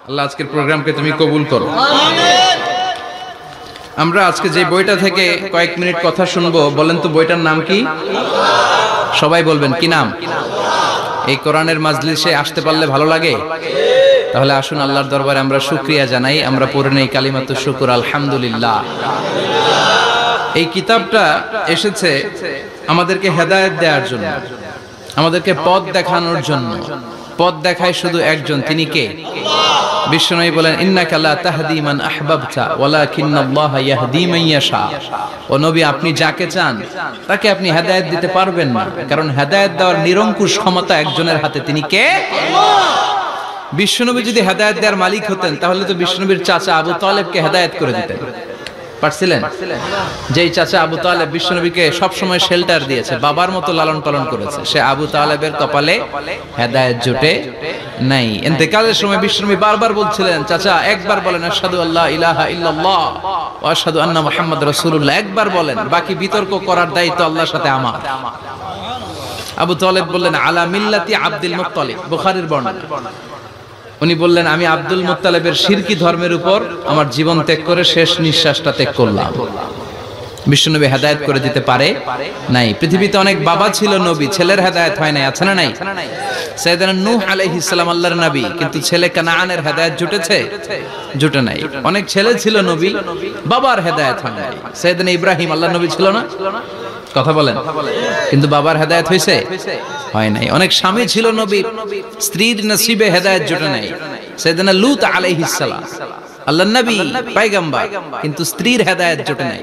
আল্লাহ আজকের প্রোগ্রামকে তুমি কবুল করো। আমরা আজকে যে বইটা থেকে কয়েক মিনিট কথা শুনবো, বলেন তো বইটার নাম কি? সবাই বলবেন কি নাম? এই কোরআনের মাজলিসে আসতে পারলে ভালো লাগে? তাহলে আসুন আল্লাহর দরবারে আমরা শুকরিয়া জানাই। আমরা পড়ে নেই কালিমাতুশ শুকর, আলহামদুলিল্লাহ। এই কিতাবটা এসেছে আমাদেরকে হেদায়েত দেওয়ার জন্য, আমাদেরকে পথ দেখানোর জন্য। পথ দেখায় শুধু একজন, তিনি কে? বিশ্বনবী বলেন, ইন্নাকা লা তাহদি মান আহবাবতা ওয়ালাকিন্নাল্লাহা ইয়াহদি মান ইয়াশা। ও নবী, আপনি যাকে চান তাকে আপনি হেদায়েত দিতে পারবেন না, কারণ হেদায়েত দেওয়ার নিরঙ্কুশ ক্ষমতা একজনের হাতে, তিনি কে? বিশ্বনবী যদি হেদায়েত দেওয়ার মালিক হতেন, তাহলে তো বিশ্বনবীর চাচা আবু তালেবকে হেদায়েত করে দিতেন। পারছিলেন? যেই চাচা আবু তালেব বিশ্বনবীকে সবসময় শেল্টার দিয়েছে, বাবার মতো লালন পালন করেছে, সে আবু তালেবের কপালে হেদায়েত জুটে নাই। ইন্তেকালের সময় বিশ্বনবী বারবার বলছিলেন, চাচা একবার বলেন আশহাদু আল্লা ইলাহা ইল্লাল্লাহ ওয়া আশহাদু আন্না মুহাম্মাদুর রাসূলুল্লাহ, একবার বলেন, বাকি বিতর্ক করার দায়িত্ব আল্লাহর সাথে আমার। আবু তালেব বললেন, আলা মিল্লাতি আব্দুল মুত্তালিব, বুখারীর বর্ণনা। উনি বললেন, আমি আব্দুল মুত্তালিবের শিরকি ধর্মের উপর আমার জীবন ত্যাগ করে শেষ নিঃশ্বাসটা ত্যাগ করলাম। বিশ্বনবী হেদায়েত করে দিতে পারে নাই। পৃথিবীতে অনেক বাবা ছিল নবী, ছেলের হেদায়েত হয় নাই, আছে না নাই? সাইয়েদনা নূহ আলাইহিস সালাম আল্লাহর নবী, কিন্তু ছেলে কানানের হেদায়েত জুটেছে? জুটে নাই। অনেক ছেলে ছিল নবী, বাবার হেদায়েত হয় নাই। সাইয়েদনা ইব্রাহিম আল্লাহর নবী ছিল না? কথা বলেন, কিন্তু বাবার হেদায়েত হয়েছে? হয় নাই। অনেক স্বামী ছিল নবী, স্ত্রীর নসিবে হেদায়েত জুটে নাই। সাইয়েদনা লূত আলাইহিস সালাম আল্লাহর নবী, পয়গম্বর, কিন্তু স্ত্রীর হেদায়েত জুটে নাই।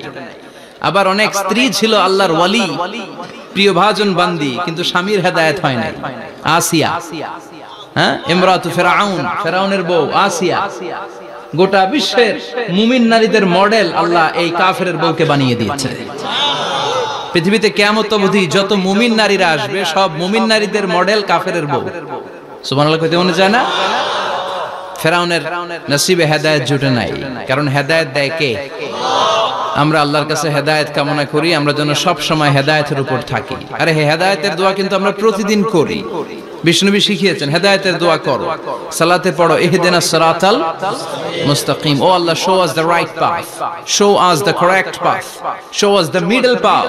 আবার অনেক স্ত্রী ছিল আল্লাহর ওয়ালি, প্রিয় ভাজন বান্দি, কিন্তু স্বামীর হেদায়েত হয় নাই। আসিয়া, হ্যাঁ, ইমরাতু ফিরাউন, ফিরাউনের বউ আসিয়া। গোটা বিশ্বের মুমিন নারীদের মডেল আল্লাহ এই কাফেরের বউকে বানিয়ে দিয়েছে। পৃথিবীতে কিয়ামত অবধি যত মুমিন নারীরা আসবে, সব মুমিন নারীদের মডেল কাফেরের বউ। সুবহানাল্লাহ কইতে মনে চায় না? ফিরাউনের নসিবে হেদায়েত জুটে নাই, কারণ হেদায়েত দেয় কে? আমরা আল্লাহর কাছে হেদায়েত কামনা করি, আমরা যেন সব সময় হেদায়েতের উপর থাকি। আরে হেদায়েতের দোয়া কিন্তু আমরা প্রতিদিন করি। বিষ্ণুবী শিখিয়েছেন, হেদায়েতের দোয়া করো, সালাতে পড়ো, ইহদিনাস সিরাতাল মুস্তাকিম। ও আল্লাহ, show us the right path, show us the correct path, show us the middle path.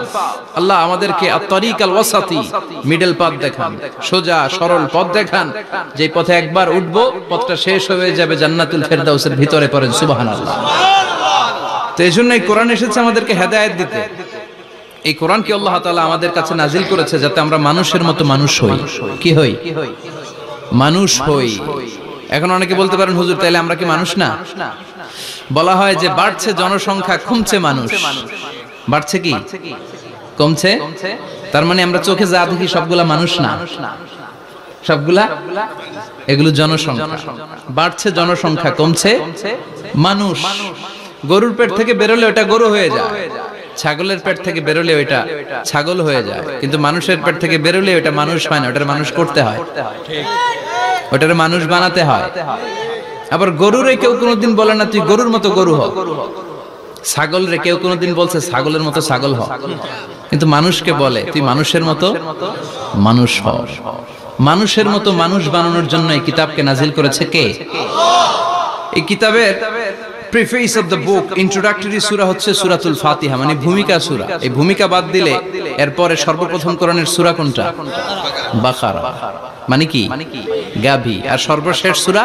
আল্লাহ আমাদেরকে আত-তারিকাল ওয়াসাতি, মিডল পাথ দেখান, সোজা সরল পথ দেখান, যে পথে একবার উঠবো পথটা শেষ হয়ে যাবে জান্নাতুল ফেরদাউসের ভিতরে। পড়েন সুবহানাল্লাহ। তো এই জন্যই কোরআন এসেছে আমাদেরকে হেদায়েত দিতে। এই কোরআনকে আল্লাহ তাআলা আমাদের কাছে নাজিল করেছে যাতে আমরা মানুষের মতো মানুষ হই। কি হই? মানুষ হই। এখন অনেকে বলতে পারেন, হুজুর তাইলে আমরা কি মানুষ না? বলা হয় যে বাড়ছে জনসংখ্যা, কমছে মানুষ। বাড়ছে কি কমছে? তার মানে আমরা চোখে যা দেখি সবগুলা মানুষ না, সবগুলা এগুলো জনসংখ্যা। বাড়ছে জনসংখ্যা, কমছে মানুষ। গরুর পেট থেকে বেরোলে ওটা গরু হয়ে যায়, ছাগলের পেট থেকে বেরোলে ওইটা ছাগল হয়ে যায়, কিন্তু মানুষের পেট থেকে বেরোলে ওটা মানুষ হয় না, ওটার মানুষ করতে হয়, ওটার মানুষ বানাতে হয়। আবার গরুরে কেউ কোনোদিন বলে না তুই গরুর মতো গরু হ, ছাগল রে কেউ কোনোদিন বলছে ছাগলের মতো ছাগল হ, কিন্তু মানুষকে বলে তুই মানুষের মতো মানুষ হ। মানুষের মতো মানুষ বানানোর জন্য এই কিতাবকে নাজিল করেছে কে? এই কিতাবের preface of the book, introductory সূরা হচ্ছে সূরাতুল ফাতিহা, মানে ভূমিকা সূরা। এই ভূমিকা বাদ দিলে এরপরে সর্বপ্রথম কোরআনের সূরা কোনটা? বাকারা, মানে কি? গাভী। আর সর্বশেষ সূরা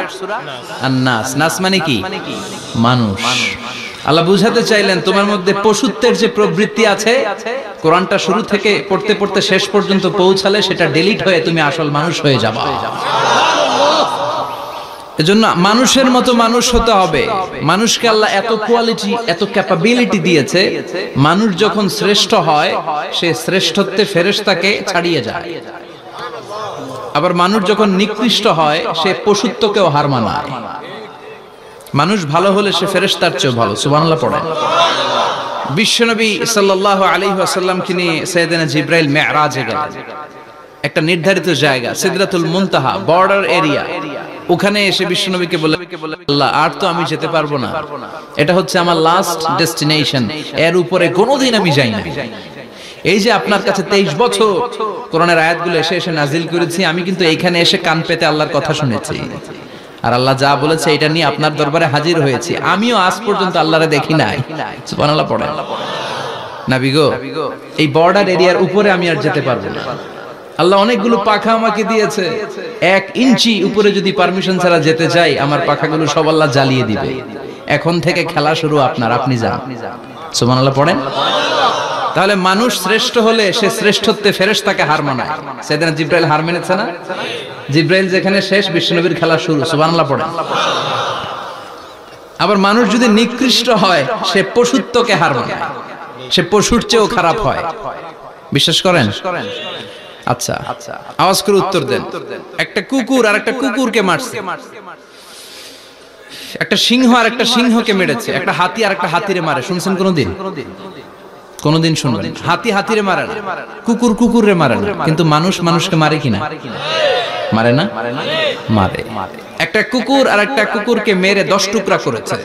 আন-নাস। নাস মানে কি? মানুষ। আল্লাহ বুঝাতে চাইলেন তোমার মধ্যে পশুত্বের যে প্রবৃত্তি আছে, কোরআনটা শুরু থেকে পড়তে পড়তে শেষ পর্যন্ত পৌঁছালে সেটা ডিলিট হয়ে তুমি আসল মানুষ হয়ে যাবা। এজন্য মানুষের মতো মানুষ হতে হবে। মানুষকে আল্লাহ এত কোয়ালিটি, এত ক্যাপাবিলিটি দিয়েছে, মানুষ যখন শ্রেষ্ঠ হয় সে শ্রেষ্ঠত্বে ফেরেশতাকে ছাড়িয়ে যায়। আবার মানুষ যখন নিকৃষ্ট হয় সে পশুত্বকেও হার মানায়। মানুষ ভালো হলে সে ফেরেশতার চেয়ে ভালো। সুবহানাল্লাহ পড়ে। বিশ্বনবী সাল্লাল্লাহু আলাইহি ওয়াসাল্লামকে নিয়ে সাইয়েদনা জিবরাইল মিরাজে গেলেন। একটা নির্ধারিত জায়গা, সিদরাতুল মুনতাহা, বর্ডার এরিয়া। ওখানে এসে বিশ্বনবীকে বলে, আল্লাহ আর তো আমি যেতে পারবো না, এটা হচ্ছে আমার লাস্ট ডেস্টিনেশন, এর উপরে কোনোদিন আমি যাই না। এই যে আপনার কাছে 23 বছর কোরআনের আয়াতগুলো এসে এসে নাজিল করেছি, আমি কিন্তু এইখানে এসে কান পেতে আল্লাহর কথা শুনেছি। আর আল্লাহ যা বলেছে এটা নিয়ে আপনার দরবারে হাজির হয়েছি, আমিও আজ পর্যন্ত আল্লাহরে দেখি নাই। সুবহানাল্লাহ পড়েন। নবী গো, এই বর্ডার এরিয়ার উপরে আমি আর যেতে পারবো না। আল্লাহ অনেকগুলো পাখা আমাকে দিয়েছে, 1 ইঞ্চি উপরে যদি পারমিশন ছাড়া যেতে যাই আমার পাখাগুলো সব আল্লাহ জ্বালিয়ে দিবে। এখন থেকে খেলা শুরু আপনার, আপনি যান। সুবহানাল্লাহ পড়েন। তাহলে মানুষ শ্রেষ্ঠ হলে সে শ্রেষ্ঠত্বে ফেরেশতাকে হার মানায়। সেদিন জিব্রাইল হার মেনেছে না? জিব্রাইল যেখানে শেষ, বিশ্বনবীর খেলা শুরু। সুবহানাল্লাহ পড়েন। আবার মানুষ যদি নিকৃষ্ট হয় সে পশুত্বকে হার মানায়, সে পশুর চেয়েও খারাপ হয়। বিশ্বাস করেন? আচ্ছা, আওয়াজ করে উত্তর দেন। একটা কুকুর আর একটা কুকুরকে মারছে, একটা সিংহ আর একটা সিংহকে মেরেছে, একটা হাতি আর একটা হাতিরে মারে। শুনছেন কোনদিন? কোনদিন শুনবেন? হাতি হাতিরে মারে না, কুকুর কুকুরে মারে না, কিন্তু মানুষ মানুষকে মারে কিনা? মারে না? মারে। একটা কুকুর আর একটা কুকুরকে মেরে 10 টুকরা করেছে,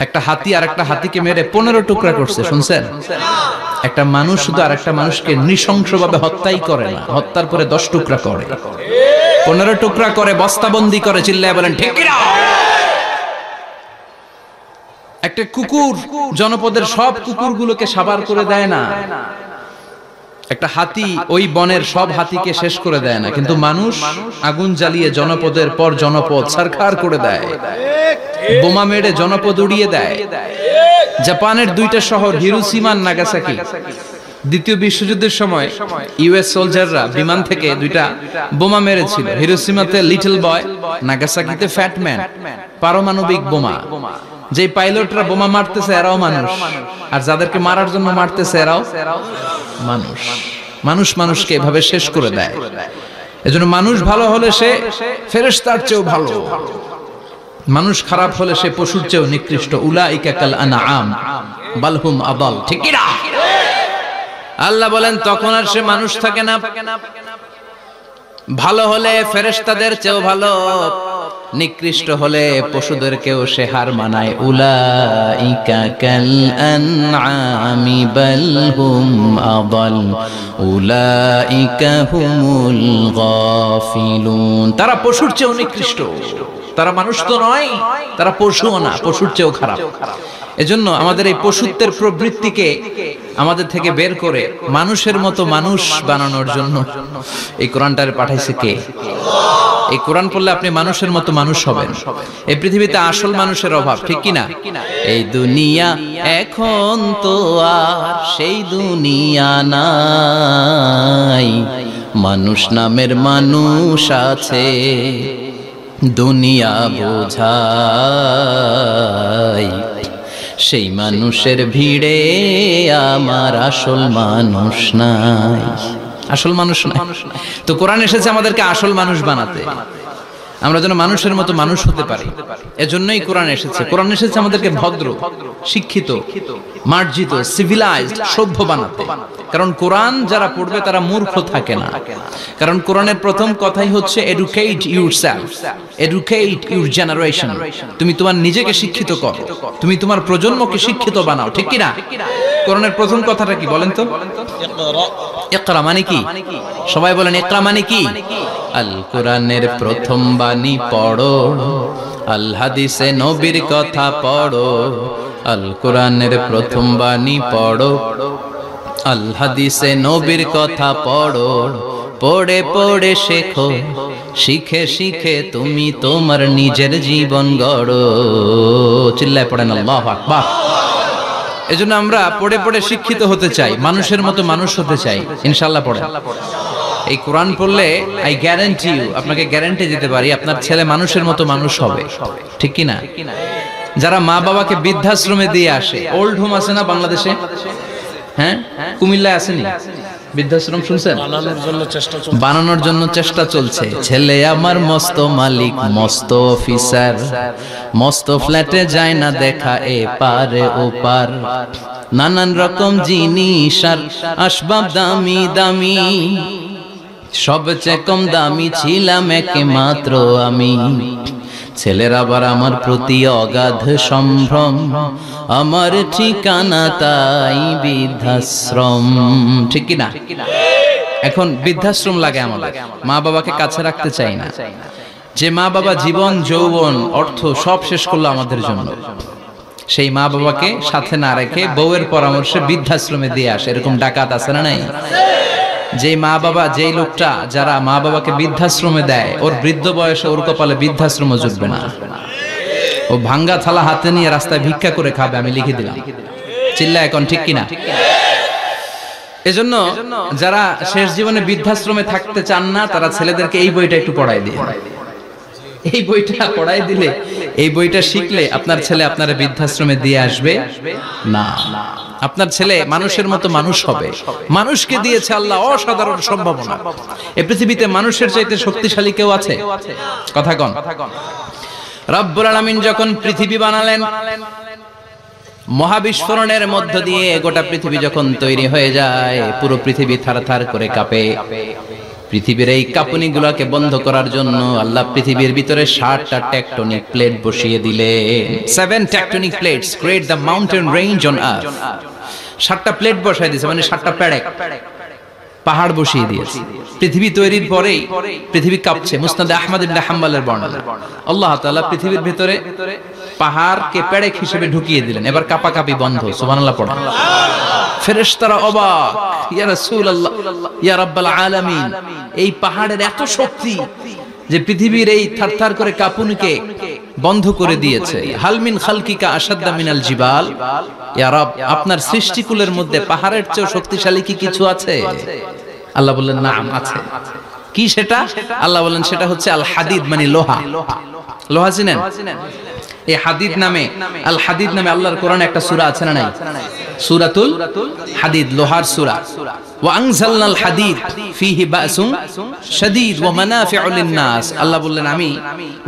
একটা হাতি আর একটা হাতিকে মেরে 15 টুকরা করছে। শুনছেন? একটা মানুষ শুধু আর একটা মানুষকে নৃশংসভাবে হত্যাই করে না, হত্যার পরে 10 টুকরা করে, 15 টুকরা করে, বস্তাবন্দি করে। চিল্লায় বলেন ঠিক কিনা? একটা কুকুর জনপদের সব কুকুরগুলোকে সাবার করে দেয় না, একটা হাতি ওই বনের সব হাতিকে শেষ করে দেয় না, কিন্তু মানুষ আগুন জ্বালিয়ে জনপদের পর জনপদ ছারখার করে দেয়, বোমা মেরে জনপদ উড়িয়ে দেয়। জাপানের 2টা শহর হিরোশিমা আর নাগাসাকি, দ্বিতীয় বিশ্বযুদ্ধের সময় ইউএস সোলজাররা বিমান থেকে 2টা বোমা মেরেছিল। হিরোশিমাতে লিটল বয়, নাগাসাকিতে ফ্যাট ম্যান। পারমাণবিক বোমা। যে পাইলটরা বোমা মারতেছে এরাও মানুষ, আর যাদেরকে মারার জন্য মারতেছে এরাও মানুষ। মানুষ মানুষকে এভাবে শেষ করে দেয়। এজন্য মানুষ ভালো হলে সে ফেরেশতার চেয়েও ভালো, মানুষ খারাপ হলে সে পশুর চেয়েও নিকৃষ্ট। উলাইকা কাল আনআম বাল হুম আদাল। ঠিক কি না? আল্লাহ বলেন তখন আর সে মানুষ থাকে না। ভালো হলে ফেরেশতাদের চেয়েও ভালো, নিকৃষ্ট হলে পশুদেরকেও সে হার মানায়। উলাইকা কাল আনআমি বাল হুম আদাল উলাইকা হুমুল গাফিলুন। তারা পশুর চেয়েও নিকৃষ্ট, তারা মানুষ তো নয়, তারা পশুও না, পশুর চেয়েও খারাপ। এজন্য আমাদের এই পশুত্বের প্রবৃত্তিকে আমাদের থেকে বের করে মানুষের মতো মানুষ বানানোর জন্য এই কোরআনটারে পাঠাইছে কে? এই কোরআন পড়লে আপনি মানুষের মতো মানুষ হবেন। এই পৃথিবীতে আসল মানুষের অভাব, ঠিক কি না? এই দুনিয়া এখন তো আর সেই দুনিয়া নাই, মানুষ নামের মানুষ আছে, দুনিয়া বোঝাই। সেই মানুষের ভিড়ে আমার আসল মানুষ নাই, আসল মানুষ নাই। তো কোরআন এসেছে আমাদেরকে আসল মানুষ বানাতে, আমরা যেন মানুষের মতো মানুষ হতে পারি। এজন্যই কোরআন এসেছে। কোরআন এসেছে আমাদেরকে ভদ্র, শিক্ষিত, মার্জিত, সিভিলাইজড, সভ্য বানাতে। কারণ কোরআন যারা পড়বে তারা মূর্খ থাকে না। কারণ কোরআনের প্রথম কথাই হচ্ছে educate yourself, educate your generation. তুমি তোমার নিজেকে শিক্ষিত করো, তুমি তোমার প্রজন্মকে শিক্ষিত বানাও। ঠিক কি না? কোরআনের প্রথম কথাটা কি বলেন তো? ইকরা মানে কি? সবাই বলেন ইকরা মানে কি? আল কোরআনের প্রথম বাণী পড়ো, আল হাদিসে নবীর কথা পড়ো। আল কোরআনের প্রথম বাণী পড়ো, আল হাদিসে নবীর কথা পড়ো। পড়ে পড়ে শেখো, শিখে শিখে তুমি তোমার নিজের জীবন গড়ো। চিল্লায় পড়েন আল্লাহু আকবার। এজন্য আমরা পড়ে পড়ে শিক্ষিত হতে চাই, মানুষের মতো মানুষ হতে চাই। ইনশাআল্লাহ পড়েন। এই কোরআন পড়লে আই গ্যারান্টি ইউ, আপনাকে গ্যারান্টি দিতে পারি আপনার ছেলে মানুষের মতো মানুষ হবে। ঠিক কি না? যারা মা বাবাকে বৃদ্ধাশ্রমে দিয়ে আসে, ওল্ড হোম আছে না বাংলাদেশে? হ্যাঁ, কুমিল্লায় আসেনি বৃদ্ধাশ্রম? শুনছেন? বানানোর জন্য চেষ্টা চলছে। ছেলে আমার মস্ত মালিক, মস্ত অফিসার, মস্ত ফ্ল্যাটে যায় না দেখা এ পারে ও পার। নানান রকম জিনিস আর আসবাব দামি দামি, সবচেয়ে কম দামি ছিলাম একমাত্র আমি। ছেলের আবার আমার প্রতি অগাধ সম্ভ্রম, আমার ঠিকানা তাই বৃদ্ধাশ্রম। ঠিক কি না? এখন বৃদ্ধাশ্রম লাগে আমাদের, মা বাবাকে কাছে রাখতে চাই না। যে মা বাবা জীবন যৌবন অর্থ সব শেষ করলো আমাদের জন্য, সেই মা বাবাকে সাথে না রেখে বউয়ের পরামর্শে বৃদ্ধাশ্রমে দিয়ে আসে, এরকম ডাকাত আছে না নাই? যে মা বাবা, যেই লোকটা যারা মা বাবাকে বৃদ্ধাশ্রমে দেয়, ওর বৃদ্ধ বয়সে ওর কপালে বৃদ্ধাশ্রম জুটবে না। ও ভাঙ্গা থালা হাতে নিয়ে রাস্তায় ভিক্ষা করে খাবে, আমি লিখে দিলাম। চিল্লা এখন ঠিক কিনা? এজন্য যারা শেষ জীবনে বৃদ্ধাশ্রমে থাকতে চান না, তারা ছেলেদেরকে এই বইটা একটু পড়াই দিয়ে, এই বইটা পড়াই দিলে, এই বইটা শিখলে আপনার ছেলে আপনার বৃদ্ধাশ্রমে দিয়ে আসবে না। আপনার ছেলে মানুষের মতো মানুষ হবে। মানুষকে দিয়েছে আল্লাহ অসাধারণ সম্ভাবনা। এই পৃথিবীতে মানুষের চাইতে শক্তিশালী কেউ আছে? কথা কন। রব্বুল আলামিন যখন পৃথিবী বানালেন, মহাবিস্ফোরণের মধ্য দিয়ে গোটা পৃথিবী যখন তৈরি হয়ে যায়, পুরো পৃথিবী থারথার করে কাঁপে। পৃথিবীর এই কাঁপুনিগুলোকে বন্ধ করার জন্য আল্লাহ পৃথিবীর ভিতরে 7টা টেকটনিক প্লেট বসিয়ে দিলেন। 7 tectonic plates create the mountain range on earth. 7টা প্লেট বসায় দিয়েছে, মানে 7টা পেরেক, পাহাড় বসিয়ে দিয়েছে। পৃথিবী তৈরির পরেই পৃথিবী কাঁপছে। মুসনাদ আহমদ ইবনে হাম্বলের বর্ণনা, আল্লাহ তাআলা পৃথিবীর ভিতরে পাহাড়কে পেরেক হিসেবে ঢুকিয়ে দিলেন। এবার কাঁপাকাঁপি বন্ধ। সুবহানাল্লাহ পড়েন। ফেরেশতারা অবাক, ইয়া রাসূলুল্লাহ, ইয়া রাব্বাল আলামিন, এই পাহাড়ের এত শক্তি যে পৃথিবীর এই থারথার করে কাঁপুনিকে বন্ধ করে দিয়েছে। হাল মিন খালকিকা আশাদ্দা মিনাল জিবাল, ইয়া রব, আপনার সৃষ্টিকুলের মধ্যে পাহাড়ের চেয়ে শক্তিশালী কি কিছু আছে? আল্লাহ বললেন নাম আছে। কি সেটা? আল্লাহ বললেন সেটা হচ্ছে আল হাদিদ, মানে লোহা। লোহা চিনেন? এই হাদিদ নামে, আল হাদিদ নামে আল্লাহর কোরআনে একটা সূরা আছে না নাই? সূরাতুল হাদিদ, লোহার সূরা। ওয়া আনজালনাল হাদিদ ফীহি বাসুন শাদীদ ওয়া মানাফিউ লিন-নাস। আল্লাহ বললেন আমি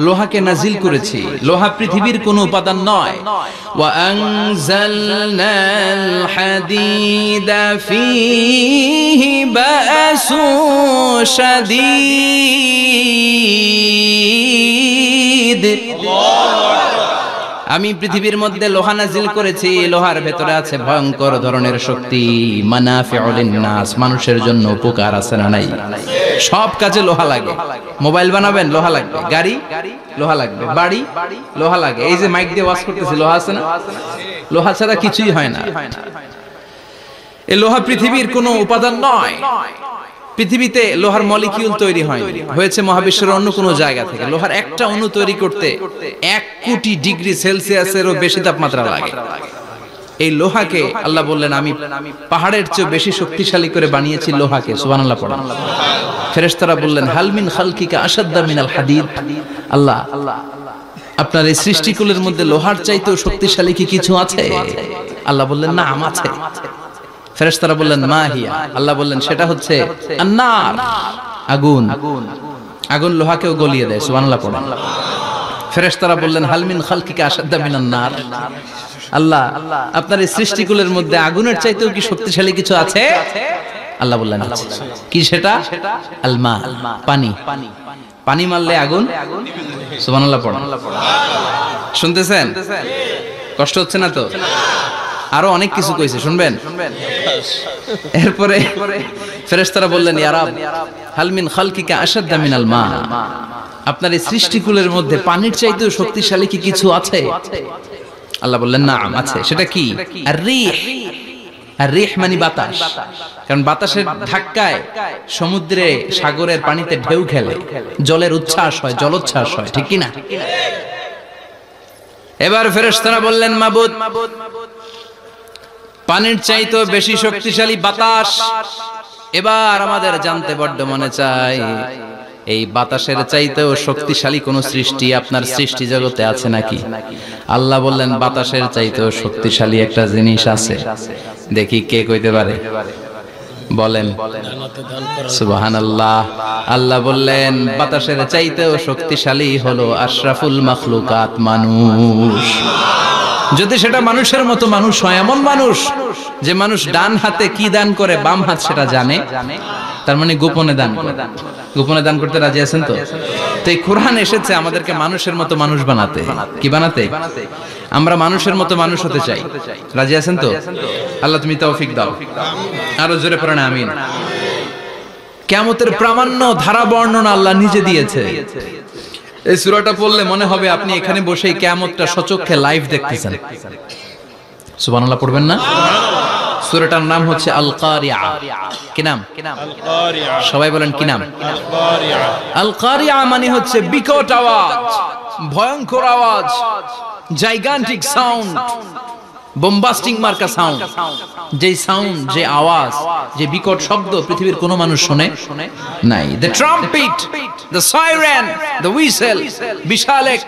লোহাকে নাজিল করেছি। লোহা পৃথিবীর কোনো উপাদান নয়। ওয়া আনজালনাল হাদিদা ফীহি বাসুন শাদীদ। আমি পৃথিবীর মধ্যে লোহা নাজিল করেছি, লোহার ভেতরে আছে ভয়ঙ্কর ধরনের শক্তি। মানাফিউ লিন-নাস, মানুষের জন্য উপকার আছে না নাই? সব কাজে লোহা লাগে। মোবাইল বানাবেন, লোহা লাগবে। গাড়ি, লোহা লাগবে। বাড়ি, লোহা লাগে। এই যে মাইক দিয়ে ওয়াজ করতেছি, লোহা আছে না? লোহা ছাড়া কিছুই হয় না। এই লোহা পৃথিবীর কোনো উপাদান নয়। পৃথিবীতে লোহার মলিকিউল তৈরি হয়নি, হয়েছে মহাবিশ্বের অন্য কোনো জায়গা থেকে। লোহার একটা অণু তৈরি করতে 1 কোটি ডিগ্রি সেলসিয়াসেরও বেশি তাপমাত্রা লাগে। এই লোহাকে আল্লাহ বললেন আমি পাহাড়ের চেয়ে বেশি শক্তিশালী করে বানিয়েছি লোহাকে। সুবহানাল্লাহ পড়েন। ফেরেশতারা বললেন হাল মিন খালকিকা আশাদ্দা মিনাল হাদিদ। আল্লাহ, আপনার এই সৃষ্টিকুলের মধ্যে লোহার চাইতেও শক্তিশালী কি কিছু আছে? আল্লাহ বললেন নাম আছে। ফেরেশতারা বললেন মা হিয়া। আল্লাহ বললেন সেটা হচ্ছে আন-নার, আগুন। আগুন লোহাকেও গলিয়ে দেয়। সুবহানাল্লাহ পড়েন। ফেরেশতারা বললেন হাল মিন খালকিকা আশাদ্দা মিনান-নার। আল্লাহ, আপনার এই সৃষ্টিকুলের মধ্যে আগুনের চাইতেও কি শক্তিশালী কিছু আছে? আল্লাহ বললেন আছে। কি সেটা? আল-মা, পানি। পানি মারলে আগুন। সুবহানাল্লাহ পড়েন। শুনতেছেন? কষ্ট হচ্ছে না তো? আরো অনেক কিছু কইছে, শুনবেন? এরপরে ফেরেশতারা বললেন ইয়া রাব, হাল মিন খালকিকা আশাদ্দা মিনাল মা। আপনার এই সৃষ্টিকুলের মধ্যে পানির চাইতেও শক্তিশালী কি কিছু আছে? আল্লাহ বললেন নাম আছে। সেটা কি? আর-রিহ। আর-রিহ মানে বাতাস। কারণ বাতাসের ধাক্কায় সমুদ্রে, সাগরের পানিতে ঢেউ খেলে, জলের উচ্ছ্বাস হয়, জলোচ্ছ্বাস হয়, ঠিক কি না? এবার ফেরেশতারা বললেন মাবুদ, পানির চাইতেও বেশি শক্তিশালী বাতাস। এবার আমাদের জানতে বড্ড মনে চায়, এই বাতাসের চাইতেও শক্তিশালী কোন সৃষ্টি আপনার সৃষ্টি জগতে আছে নাকি? আল্লাহ বললেন বাতাসের চাইতেও শক্তিশালী একটা জিনিস আছে। দেখি কে কইতে পারে? বলেন সুবহানাল্লাহ। আল্লাহ বললেন বাতাসের চাইতেও শক্তিশালী হলো আশরাফুল মাখলুকাত, মানুষ। যদি সেটা মানুষের মতো মানুষ হয়, এমন মানুষ যে মানুষ ডান হাতে কি দান করে বাম হাত সেটা জানে, তার মানে গোপনে দান করে। গোপনে দান করতে রাজি আছেন তো? তো এই কোরআন এসেছে আমাদেরকে মানুষের মতো মানুষ বানাতে। কি বানাতে? আমরা মানুষের মতো মানুষ হতে চাই। রাজি আছেন তো? আল্লাহ তুমি তৌফিক দাও। আরো জোরে পড়েন আমিন। কিয়ামতের প্রামাণ্য ধারা বর্ণনা আল্লাহ নিজে দিয়েছে। এই সূরাটা পড়লে মনে হবে আপনি এখানে বসেই কিয়ামতটা সচক্ষে লাইভ দেখতেছেন। সুবহানাল্লাহ পড়বেন না? সূরাটার নাম হচ্ছে আল কারিআ। কি নাম? আল কারিআ। সবাই বলেন কি নাম? আল কারিআ। আল কারিআ মানে হচ্ছে বিকট আওয়াজ, ভয়ঙ্কর আওয়াজ, জাইগান্টিক সাউন্ড, বোম্বাস্টিং মার্কা সাউন্ড। যে সাউন্ড, যে আওয়াজ, যে বিকট শব্দ পৃথিবীর কোনো মানুষ শুনে নাই। The trumpet, the siren, the whistle, বিশাল এক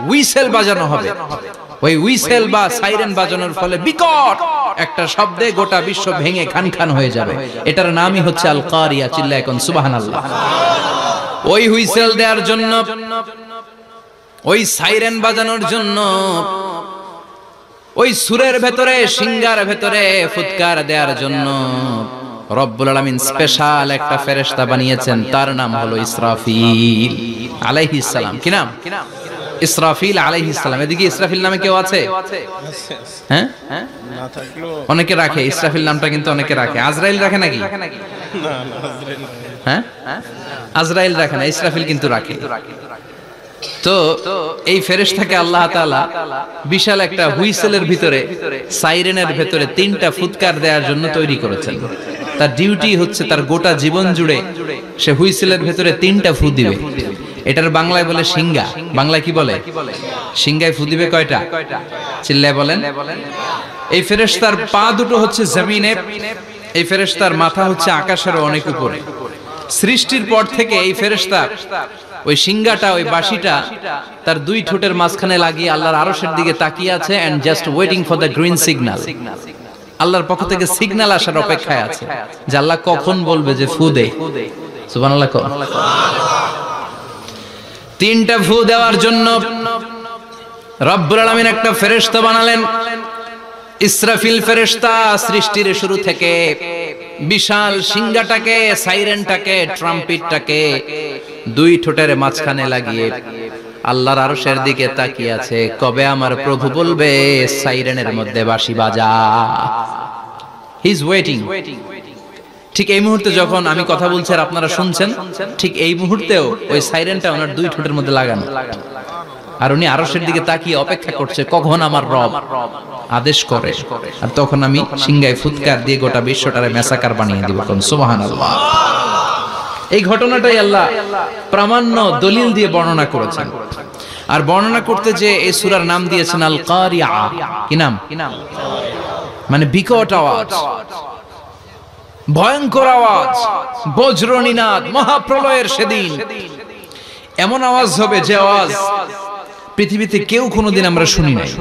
হুইসেল বাজানো হবে। ওই হুইসেল বা সাইরেন বাজানোর ফলে বিকট একটা শব্দে গোটা বিশ্ব ভেঙে খান খান হয়ে যাবে। এটার নামই হচ্ছে আল কারিআ। চিল্লায় কোন সুবহানাল্লাহ। ওই হুইসেল দেওয়ার জন্য, ওই সাইরেন বাজানোর জন্য, ওই সুরের ভেতরে, সিঙ্গার ভেতরে ফুৎকার দেওয়ার জন্য রব্বুল আলামিন স্পেশাল একটা ফেরেশতা বানিয়েছেন। তার নাম হলো ইসরাফিল আলাইহিস সালাম। কি নাম? ইসরাফিল আলাইহিস সালাম। এদিকে ইসরাফিল নামে কেউ আছে? হ্যাঁ, না থাকলো অনেকে রাখে ইসরাফিল নামটা, কিন্তু অনেকে রাখে। আজরাইল রাখে নাকি? না আজরাইল। হ্যাঁ, আজরাইল রাখে না, ইসরাফিল কিন্তু রাখে। তো এই ফেরেশতাকে আল্লাহ তাআলা বিশাল একটা হুইসেলের ভিতরে, সাইরেনের ভিতরে তিনটা ফুৎকার দেওয়ার জন্য তৈরি করেছেন। তার ডিউটি হচ্ছে তার গোটা জীবন জুড়ে সে হুইসেলের ভিতরে তিনটা ফু দিবে। এটার বাংলায় বলে সিঙ্গা। বাংলায় কি বলে? সিঙ্গায় ফু দিবে কয়টা? চিল্লায় বলেন। এই ফেরেশতার পা দুটো হচ্ছে জমিনে, এই ফেরেশতার মাথা হচ্ছে আকাশের অনেক উপরে। সৃষ্টির পর থেকে এই ফেরেশতা ওই সিঙ্গাটা, ওই বাঁশিটা তার দুই ঠোঁটের মাঝখানে লাগিয়ে আল্লাহর আরশের দিকে তাকিয়ে আছে, and just waiting for the green signal. আল্লাহর পক্ষ থেকে সিগন্যাল আসার অপেক্ষায় আছে যে আল্লাহ কখন বলবে যে ফু দে। সুবহানাল্লাহ। তিনটা ফু দেওয়ার জন্য রব্বুল আলামিন একটা ফেরেশতা বানালেন। ইসরাফিল ফেরেশতা সৃষ্টির শুরু থেকে বিশাল সিঙ্গাটাকে, সাইরেনটাকে, ট্রাম্পেটটাকে দুই ঠোঁটের মাঝখানে লাগিয়ে আল্লাহর আরশের দিকে তাকিয়ে আছে, কবে আমার প্রভু বলবে সাইরেনের মধ্যে বাঁশি বাজা। He is waiting. ঠিক এই মুহূর্তে যখন আমি কথা বলছি আর আপনারা শুনছেন, ঠিক এই মুহূর্তেও ওই সাইরেনটা ওনার দুই ঠোঁটের মধ্যে লাগানো, আর উনি আরশের দিকে তাকিয়ে অপেক্ষা করছে কখন আমার রব আদেশ করে, আর তখন আমি সিঙ্গায় ফুৎকার দিয়ে গোটা বিশ্বটারে মেসাকার বানিয়ে দিব। কোন সুবহানাল্লাহ। এই ঘটনাটাই আল্লাহ প্রামাণ্য দলিল দিয়ে বর্ণনা করেছেন। আর বর্ণনা করতে যে এই সূরার নাম দিয়েছেন আল কারিআ। কি নাম? মানে বিকট আওয়াজ, ভয়ঙ্কর আওয়াজ, বজ্রনিনাদ, মহাপ্রলয়ের সেদিন এমন আওয়াজ হবে যে আওয়াজ পৃথিবীতে কেউ কোনোদিন আমরা শুনি নাই।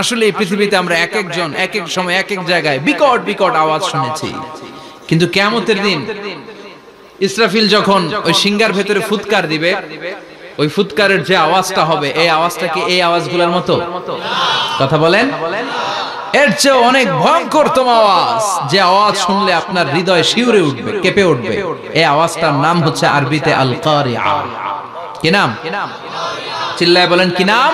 আসলে এই পৃথিবীতে আমরা এক একজন এক এক সময় এক এক জায়গায় বিকট বিকট আওয়াজ শুনেছি, কিন্তু কিয়ামতের দিন ইসরাফিল যখন ওই সিঙ্গার ভেতরে ফুৎকার দিবে, ওই ফুৎকারের যে আওয়াজটা হবে, এই আওয়াজটা কি এই আওয়াজগুলোর মতো? কথা বলেন। এর চেয়ে অনেক ভয়ঙ্করতম আওয়াজ, যে আওয়াজ শুনলে আপনার হৃদয় শিউরে উঠবে, কেঁপে উঠবে। এই আওয়াজটার নাম হচ্ছে আরবিতে আল কারিআ। কি নাম? চিল্লায় বলেন কি নাম?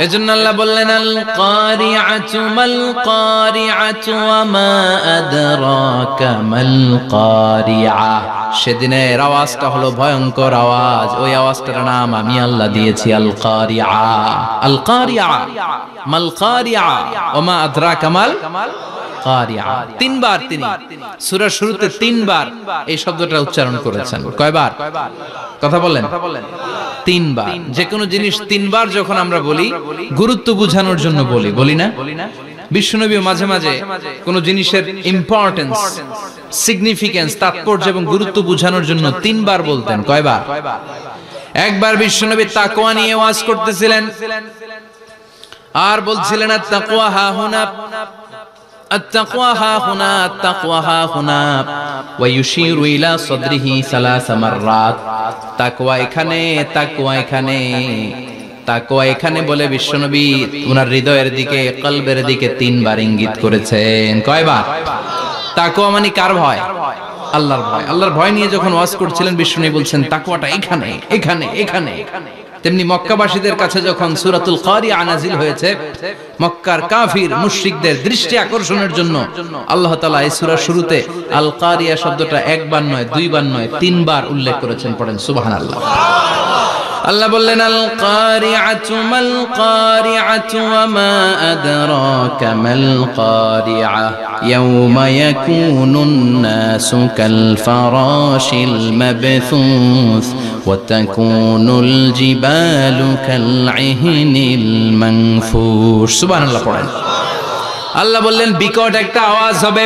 এজন্য আল্লাহ বললেন আল কারিআতু মাল কারিআতু ওয়া মা আদরাকা মাল কারিআ। সেদিনের আওয়াজটা হলো ভয়ঙ্কর আওয়াজ। ওই আওয়াজটার নাম আমি আল্লাহ দিয়েছি আল কারিআ। আল কারিআ মাল কারিআ ওয়া মা আদরাকা মাল কারিআ। তিনবার তিনি সূরার শুরুতে তিনবার এই শব্দটা উচ্চারণ করেছেন। কয়বার? কথা বলেন। তিনবার। যে কোনো জিনিস তিনবার যখন আমরা বলি, গুরুত্ব বোঝানোর জন্য বলি, বলি না? বিশ্বনবী মাঝে মাঝে কোন জিনিসের ইম্পর্টেন্স, সিগনিফিকেন্স, তাৎপর্য এবং গুরুত্ব বোঝানোর জন্য তিনবার বলতেন। কয়বার? একবার বিশ্বনবী তাকওয়া নিয়ে ওয়াজ করতেছিলেন আর বলছিলেন আত-তাকওয়া হা হুনা, التقوى ها هنا، التقوى ها هنا، ويشير إلى صدره ثلاث مرات। তাকওয়া এখানে, তাকওয়া এখানে, তাকওয়া এখানে বলে বিশ্বনবী ওনার হৃদয়ের দিকে, কলবের দিকে তিনবার ইঙ্গিত করেছেন। কয়বার? তাকওয়া মানে কার ভয়? আল্লাহর ভয়। আল্লাহর ভয় নিয়ে যখন ওয়াজ করছিলেন বিশ্বনবী বলছেন তাকওয়াটা এখানে, এখানে, এখানে। তেমনি মক্কাবাসীদের কাছে যখন সূরাতুল কারিআ নাযিল হয়েছে, মক্কার কাফির মুশরিকদের দৃষ্টি আকর্ষণের জন্য আল্লাহ তাআলা এই সূরার শুরুতে আল কারিআ শব্দটা একবার নয়, দুইবার নয়, তিনবার উল্লেখ করেছেন। পড়েন সুবহানাল্লাহ। আল্লাহ বললেন আল কারিআতু মাল কারিআতু ওয়া মা আদরাকা মাল কারিআ ইয়াওমা ইয়াকুনুন নাসু কাল ফারাশিল মাবথুস ওয়া তাকুনুল জিবালু কাল ইহনিল মানফুশ। সুবহানাল্লাহ পড়েন। আল্লাহ বললেন বিকট একটা আওয়াজ হবে,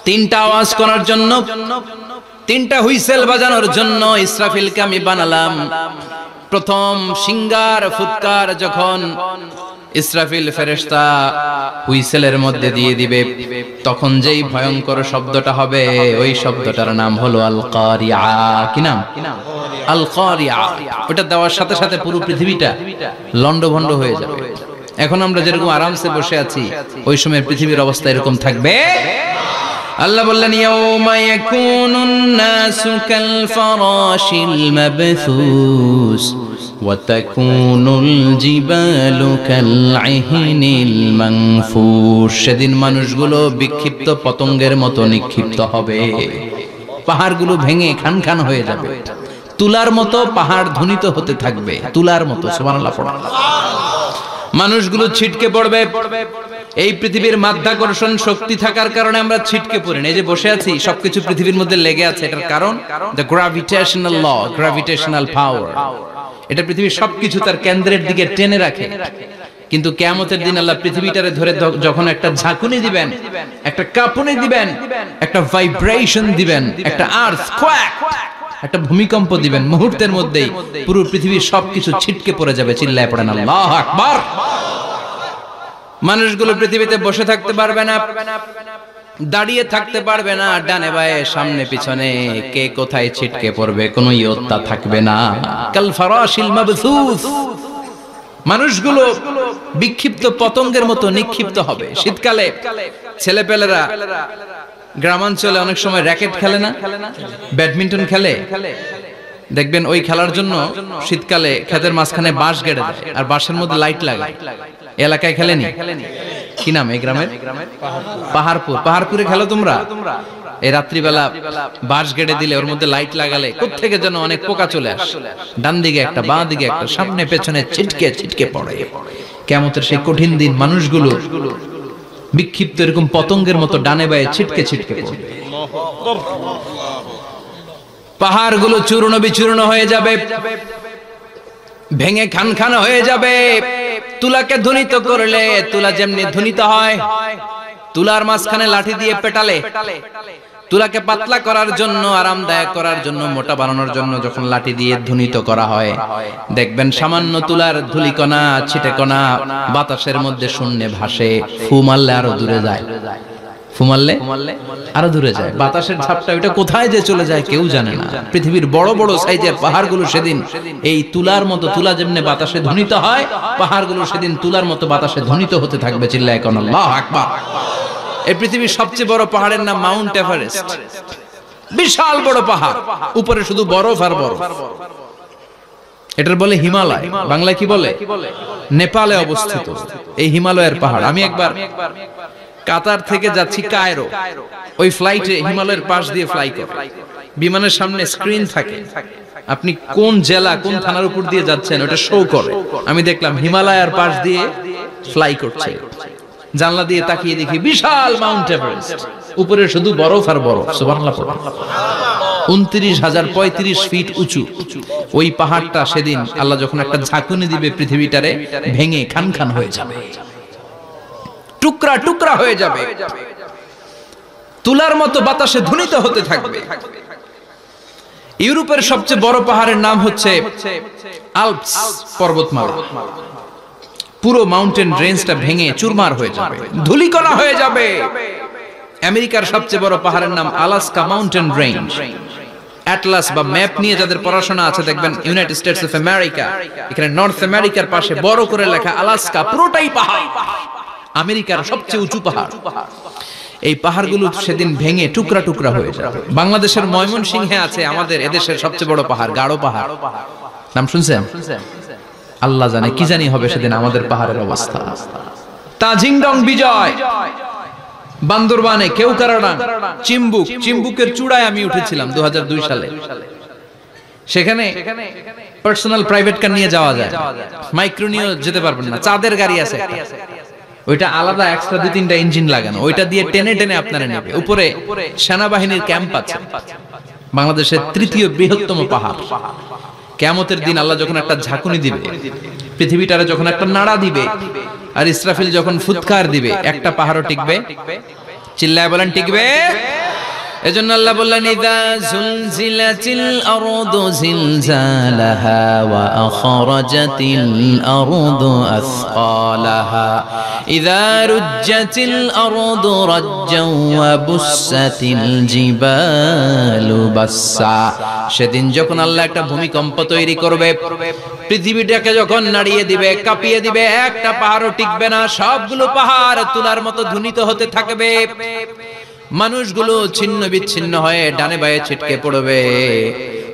তিনটা আওয়াজ করার জন্য, তিনটা হুইসেল বাজানোর জন্য ইসরাফিলকে আমি বানালাম। প্রথম সিঙ্গার ফুৎকার যখন ইসরাফিল ফেরেশতা হুইসেলের মধ্যে দিয়ে দিবে, তখন যেই ভয়ঙ্কর শব্দটা হবে ওই শব্দটার নাম হলো আল কারিআ। কি নাম? আল কারিআ। ওটা দেওয়ার সাথে সাথে পুরো পৃথিবীটা লন্ডভন্ড হয়ে যাবে। এখন আমরা যেরকম আরামসে বসে আছি, ওই সময় পৃথিবীর অবস্থা এরকম থাকবে। আল্লাহ বললেন ইয়াউমা ইয়াকুনুন নাসু কাল ফারাশিল মাবথুস ওয়া তাকুনুল জিবালু কাল ইহনিল মানফুশ। সেদিন মানুষগুলো বিক্ষিপ্ত পতঙ্গের মতো নিক্ষিপ্ত হবে, পাহাড়গুলো ভেঙে খান খান হয়ে যাবে, তুলার মতো পাহাড় ধ্বনিত হতে থাকবে, তুলার মতো। সুবহানাল্লাহ পড়ো। মানুষগুলো ছিটকে পড়বে। এই পৃথিবীর মাধ্যাকর্ষণ শক্তি থাকার কারণে আমরা ছিটকে পড়ি না। এই যে বসে আছি, সবকিছু পৃথিবীর মধ্যে লেগে আছে, এটার কারণ দ্য গ্র্যাভিটেশনাল ল, গ্র্যাভিটেশনাল পাওয়ার। এটা পৃথিবীর সবকিছু তার কেন্দ্রের দিকে টেনে রাখে। কিন্তু কিয়ামতের দিন আল্লাহ পৃথিবীটারে ধরে যখন একটা ঝাঁকুনি দিবেন, একটা কাঁপুনি দিবেন, একটা ভাইব্রেশন দিবেন, একটা আর্থকোয়েক, একটা ভূমিকম্প দিবেন, মুহূর্তের মধ্যেই পুরো পৃথিবীর সবকিছু ছিটকে পড়ে যাবে। চিল্লায় পড়েন আল্লাহু আকবার। মানুষগুলো পৃথিবীতে বসে থাকতে পারবে না, দাঁড়িয়ে থাকতে পারবে না, ডানে বায়ে সামনে পিছনে কে কোথায় ছিটকে পড়বে কোনো ইয়ত্তা থাকবে না। কাল ফারাশিল মাবথুস। মানুষগুলো বিক্ষিপ্ত পতঙ্গের মতো নিক্ষিপ্ত হবে। শীতকালে ছেলেপেলেরা গ্রামাঞ্চলে অনেক সময় র্যাকেট খেলে না, ব্যাডমিন্টন খেলে, দেখবেন ওই খেলার জন্য শীতকালে ক্ষেতের মাঝখানে বাঁশ গেড়ে দেয় আর বাঁশের মধ্যে লাইট লাগায়। এলাকায় খেলেনি? কি নাম এই গ্রামের? পাহাড়পুর। পাহাড়পুরে খেলো তোমরা? এই রাত্রিবেলা বাঁশ গেড়ে দিলে ওর মধ্যে লাইট লাগালে কোত্থেকে যেন অনেক পোকা চলে আসে, ডান দিকে একটা, বাঁ দিকে একটা, সামনে পেছনে ছিটকে ছিটকে পড়ে। কিয়ামতের সেই কঠিন দিন মানুষগুলো বিক্ষিপ্ত এরকম পতঙ্গের মতো ডানে বায়ে ছিটকে ছিটকে পড়বে। পাহাড়গুলো চূর্ণ বিচূর্ণ হয়ে যাবে, ভেঙে খান খান হয়ে যাবে। তুলাকে ধ্বনিত করলে তুলা যেমনি ধ্বনিত হয়, তুলার মাঝখানে লাঠি দিয়ে পেটালে, তুলাকে পাতলা করার জন্য, আরামদায়ক করার জন্য, মোটা বানানোর জন্য যখন লাঠি দিয়ে ধ্বনিত করা হয়, দেখবেন সামান্য তুলার ধুলিকণা, ছিটেকণা বাতাসের মধ্যে শূন্যে ভাসে। ফু মারলে আরো দূরে যায়, ফু মারলে আরো দূরে যায়। বাতাসের ঝাপটা ওইটা কোথায় যে চলে যায় কেউ জানে না। পৃথিবীর বড় বড় সাইজের পাহাড়গুলো সেদিন এই তুলার মতো, তুলা যেমনি বাতাসে ধ্বনিত হয়, পাহাড়গুলো সেদিন তুলার মতো বাতাসে ধ্বনিত হতে থাকবে। চিল্লায় কোন আল্লাহু আকবার। এই পৃথিবীর সবচেয়ে বড় পাহাড়ের নাম মাউন্ট এভারেস্ট। বিশাল বড় পাহাড়, উপরে শুধু বরফ আর বরফ। এটার বলে হিমালয়। বাংলায় কি বলে? নেপালে অবস্থিত এই হিমালয়ের পাহাড়। আমি একবার কাতার থেকে যাচ্ছি কায়রো, ওই ফ্লাইটে হিমালয়ের পাশ দিয়ে ফ্লাই করে, বিমানের সামনে স্ক্রিন থাকে, আপনি কোন জেলা কোন থানার উপর দিয়ে যাচ্ছেন ওটা শো করে। আমি দেখলাম হিমালয়ের পাশ দিয়ে ফ্লাই করছে। জানলা দিয়ে তাকিয়ে দেখি বিশাল মাউন্ট এভারেস্ট, উপরে শুধু বরফ আর বরফ। সুবহানাল্লাহ। 29,035 ফিট উঁচু ওই পাহাড়টা সেদিন আল্লাহ যখন একটা ঝাঁকুনি দিবে, পৃথিবীটারে ভেঙে খান খান হয়ে যাবে, টুকরা টুকরা হয়ে যাবে, তুলার মতো বাতাসে ধ্বনিত হতে থাকবে। ইউরোপের সবচেয়ে বড় পাহাড়ের নাম হচ্ছে আল্পস পর্বতমালা। পুরো মাউন্টেন রেঞ্জটা ভেঙে চুরমার হয়ে যাবে, ধূলিকণা হয়ে যাবে। আমেরিকার সবচেয়ে বড় পাহাড়ের নাম আলাস্কা মাউন্টেন রেঞ্জ। অ্যাটলাস বা ম্যাপ নিয়ে যাদের পড়াশোনা আছে দেখবেন ইউনাইটেড স্টেটস অফ আমেরিকা, এখানে নর্থ আমেরিকার পাশে বড় করে লেখা আলাস্কা, পুরোটাই পাহাড়। আমেরিকার সবচেয়ে উঁচু পাহাড়। এই পাহাড়গুলো সেদিন ভেঙে টুকরা টুকরা হয়ে যাবে। বাংলাদেশের ময়মনসিংহে আছে আমাদের এদেশের সবচেয়ে বড় পাহাড়, গাঢ় পাহাড়। নাম শুনছেন? আল্লাহ জানে কি জানি হবে সেদিন আমাদের পাহাড়ের অবস্থা। তাজিংডং বিজয়, বান্দরবানে কেওক্রাডাং, চিম্বুকের চূড়ায় আমি উঠেছিলাম 2002 সালে। সেখানে পার্সোনাল প্রাইভেট কার নিয়ে যাওয়া যায়, মাইক্রো নিয়ে যেতে পারবেন না। চাঁদের গাড়ি আছে একটা, ওইটা আলাদা এক্সট্রা 2-3টা ইঞ্জিন লাগানো, ওইটা দিয়ে টেনে টেনে আপনারা নেবে। উপরে সেনাবাহিনীর ক্যাম্প আছে, বাংলাদেশের 3য় বৃহত্তম পাহাড়। কিয়ামতের দিন আল্লাহ যখন একটা ঝাঁকুনি দিবে, পৃথিবীটারে যখন একটা নাড়া দিবে, আর ইসরাফিল যখন ফুৎকার দিবে, একটা পাহাড়ও টিকবে? চিল্লায় বলেন টিকবে? এজন্য আল্লাহ বললেন ইযা যুলজিলাতিল আরদু জিলজালাহা ওয়া আখরাজাতিল আরদু আসকালাহা ইযা রুজ্জাতিল আরদু রাজ্জাও ওয়া বুসাতিল জিবালু বাসসা। সেদিন যখন আল্লাহ একটা ভূমিকম্প তৈরি করবে, পৃথিবীটাকে যখন নাড়িয়ে দিবে, কাঁপিয়ে দিবে, একটা পাহাড়ও টিকবে না, সবগুলো পাহাড় তুলার মতো ধ্বনিত হতে থাকবে। মানুষগুলো ছিন্ন বিচ্ছিন্ন হয়ে ডানে বায়ে ছিটকে পড়বে,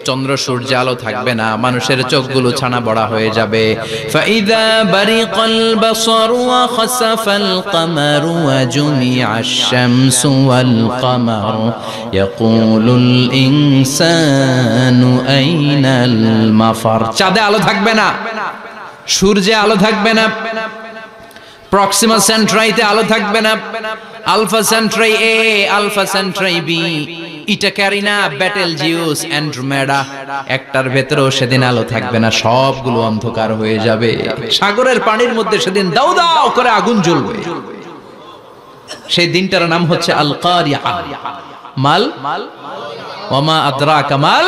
চন্দ্র সূর্য আলো থাকবে না, মানুষের চোখগুলো ছানা বড়া হয়ে যাবে। ফাইদা বারিকাল বাসারু ওয়া খাসাফাল কামারু ওয়া জুমিআশ শামসু ওয়াল কামারু ইয়াকুলুল ইনসানু আইনাল মাফার। চাঁদে আলো থাকবে না, সূর্যে আলো থাকবে না, প্রক্সিমা সেন্ট্রাইতে আলো থাকবে না, আলফা সেন্ট্রাই এ, আলফা সেন্ট্রাই বি, ইটা ক্যারিনা, বেটেলজিউস, অ্যান্ড্রোমেডা, একটার ভেতরেও সেদিন আলো থাকবে না, সবগুলো অন্ধকার হয়ে যাবে। সাগরের পানির মধ্যে সেদিন দাউ দাউ করে আগুন জ্বলবে। সেই দিনটার নাম হচ্ছে আল কারিয়া। মাল ওয়া মা আদরাকা মাল।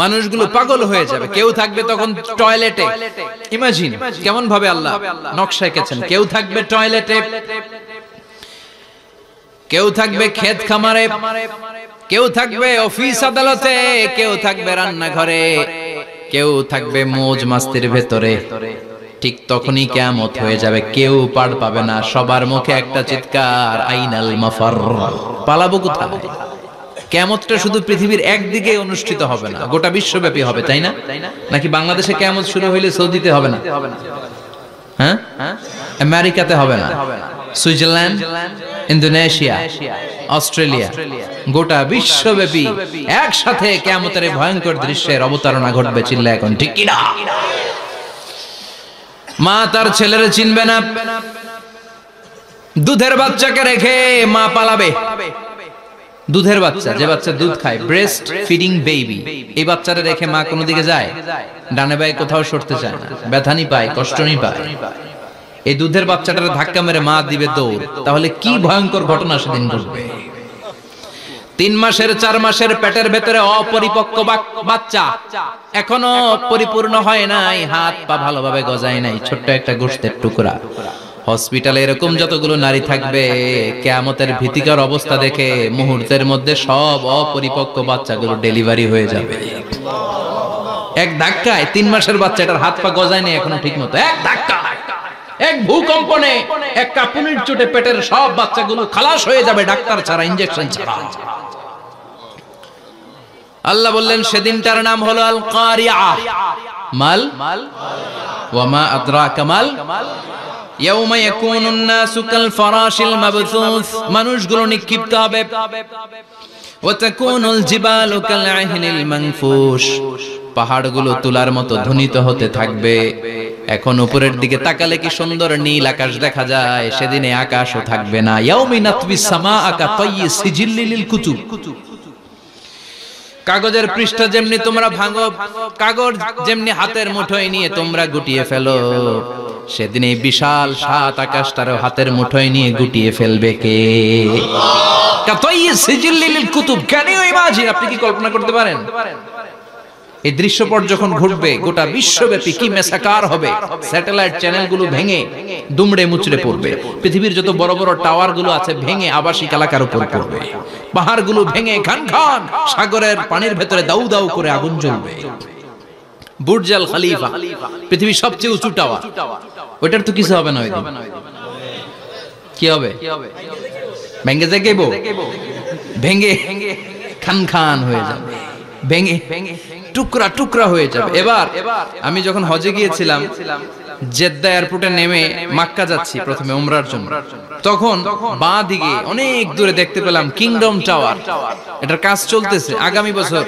মানুষগুলো পাগল হয়ে যাবে। কেউ থাকবে তখন টয়লেটে, ইমাজিন কেমন ভাবে আল্লাহ নকশা এঁকেছেন। কেউ থাকবে টয়লেটে, কেউ থাকবে ক্ষেত খামারে, কেউ থাকবে অফিস আদালতে, কেউ থাকবে রান্নাঘরে, কেউ থাকবে মৌজ মাস্তির ভেতরে। ঠিক তখনই কিয়ামত হয়ে যাবে, কেউ পার পাবে না, সবার মুখে একটা চিৎকার, আইনাল মাফার। পালাবো কোথায়? কিয়ামতটা শুধু পৃথিবীর একদিকে অনুষ্ঠিত হবে না, গোটা বিশ্বব্যাপী হবে, তাই না? নাকি বাংলাদেশে কিয়ামত শুরু হইলে সৌদিতে হবে না? হ্যাঁ, আমেরিকাতে হবে না, সুইজারল্যান্ড, ইন্দোনেশিয়া, অস্ট্রেলিয়া, গোটা বিশ্বব্যাপী একসাথে কিয়ামতের ভয়ঙ্কর দৃশ্যের অবতারণা ঘটবে। চিল্লা এখন ঠিক কিনা? মা তার ছেলেরে চিনবে না, দুধের বাচ্চাকে রেখে মা পালাবে। দুধের বাচ্চা, যে বাচ্চা দুধ খায়, ব্রেস্ট ফিডিং বেবি, এই বাচ্চাটা রেখে মা কোনো দিকে যায়? ডানে বায়ে কোথাও সরতে চায় না, ব্যথানি পায়, কষ্টনি পায়। এই দুধের বাচ্চাটার ধাক্কা মেরে মা দিবে দৌড়। তাহলে কি ভয়ঙ্কর ঘটনা সেদিন ঘটবে। 3 মাসের 4 মাসের পেটের ভেতরে অপরিপক্ক বাচ্চা, এখনো পরিপূর্ণ হয় নাই, হাত পা ভালোভাবে গজায় নাই, ছোট্ট একটা গোশতের টুকরা। হসপিটালে এরকম যতগুলো নারী থাকবে, কিয়ামতের ভীতিকর অবস্থা দেখে মুহূর্তের মধ্যে সব অপরিপক্ক বাচ্চাগুলো ডেলিভারি হয়ে যাবে। এক ধাক্কায় 3 মাসের বাচ্চাটার হাত পা গজায় নেই এখনো ঠিক মতো, এক ধাক্কা, এক ভূকম্পনে, এক কাঁপুনির চোটে পেটের সব বাচ্চাগুলো খালাস হয়ে যাবে, ডাক্তার ছাড়া, ইনজেকশন ছাড়া। আল্লাহ বললেন সেদিনটার নাম হলো আল কারিয়া। মাল ওয়া মা আদরাকা মাল। ইয়াউমা ইয়াকুনুন নাসু কাল ফারাশিল মাবথুস, মানুষগুলো নিক্ষিপ্ত হবে। ওয়া তাকুনুল জিবালু কাল আহিনিল মানফুশ, পাহাড়গুলো তুলার মতো ধ্বনিত হতে থাকবে। এখন উপরের দিকে তাকালে কি সুন্দর নীল আকাশ দেখা যায়, সেদিনে আকাশও থাকবে না। ইয়াউমিন নাতবিস সামাআ কা তায়্যি সিজিল্লিল কুতুব, কাগজের পৃষ্ঠ যেমনি তোমরা ভাঙো, কাগজ যেমনি হাতের মুঠোয় নিয়ে তোমরা গুটিয়ে ফেলো, সেদিন এই বিশাল 7 আকাশটারও হাতের মুঠোয় নিয়ে গুটিয়ে ফেলবে কে? কুতুব। Can you imagine? আপনি কি কল্পনা করতে পারেন এই দৃশ্যপট যখন ঘটবে গোটা বিশ্বব্যাপী কি মেসাকার হবে? স্যাটেলাইট চ্যানেলগুলো ভেঙে দুমড়ে মুচড়ে পড়বে, পৃথিবীর যত বড় বড় টাওয়ার গুলো আছে ভেঙে আবাসিক এলাকার উপর পড়বে, পাহাড়গুলো ভেঙে খান খান সাগরের পানির ভেতরে দাউ দাউ করে আগুন জ্বলবে। বুর্জ আল খলিফা, পৃথিবীর সবচেয়ে উঁচু টাওয়ার, ওইটার তো কিছু হবে না। ওই দিন কি হবে? ভেঙে যাইবো, ভেঙে খান খান হয়ে যাবে, ভেঙে টুকরা টুকরা হয়ে যাবে। এবার আমি যখন হজে গিয়েছিলাম, জেদ্দা এয়ারপোর্টে নেমে মক্কা যাচ্ছি প্রথমে উমরার জন্য, তখন বাঁ দিকে অনেক দূরে দেখতে পেলাম কিংডম টাওয়ার। এটার কাজ চলতেছে। আগামী বছর,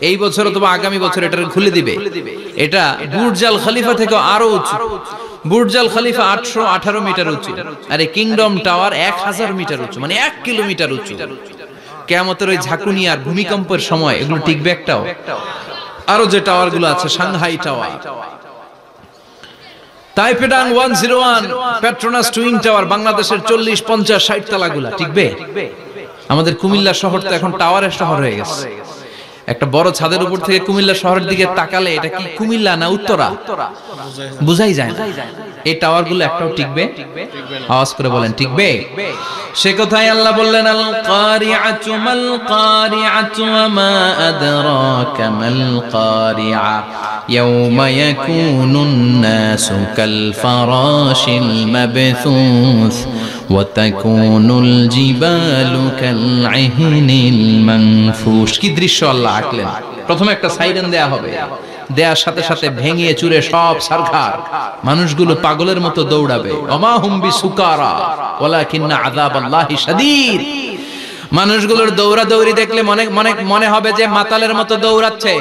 এই বছর অথবা আগামী বছর এটা খুলে দিবে। এটা বুর্জ আল খলিফা থেকে আরো উঁচু। বুর্জ আল খলিফা 818 মিটার উঁচু, আর এই কিংডম টাওয়ার 1000 মিটার উঁচু, মানে 1 কিলোমিটার উঁচু। কিয়ামতের ওই ঝাঁকুনি আর ভূমিকম্পের সময় এগুলো টিকবে একটাও? আরো যে টাওয়ার গুলো আছে, Shanghai tower, Taipei 101, Petronas twin tower, বাংলাদেশের 40, 50, 60 তালাগুলা টিকবে? আমাদের কুমিল্লা শহর তো এখন টাওয়ারের শহর হয়ে গেছে। একটা বড় ছাদের উপর থেকে কুমিল্লা শহরের দিকে তাকালে এটা কি কুমিল্লা না উত্তরা বুঝাই যায় না। এই টাওয়ার গুলো একটাও টিকবে? আওয়াজ করে বলেন টিকবে? সে কথাই আল্লাহ বললেন, আল কারিআতু মাল কারিআতু ওয়া মা আদরাকা মাল কারিআ ইয়াওমা ইয়াকুনুন নাসু কাল ফারাশিল মাবথুস ওয়া তাকুনুল জিবালু কাল ইহনিল মানফুশ। কি দৃশ্য আল্লাহ আঁকলেন। প্রথমে একটা সাইরেন দেয়া হবে, দেয়ার সাথে সাথে ভেঙে চুরে সব সারখার, মানুষগুলো পাগলের মতো দৌড়াবে। ওমা হুম বিসুকারা ওয়ালাকিন্না আযাবাল্লাহি শাদীদ। মানুষগুলোর দৌড়াদৌড়ি দেখলে মনে হবে যে মাতালের মতো দৌড়াচ্ছে,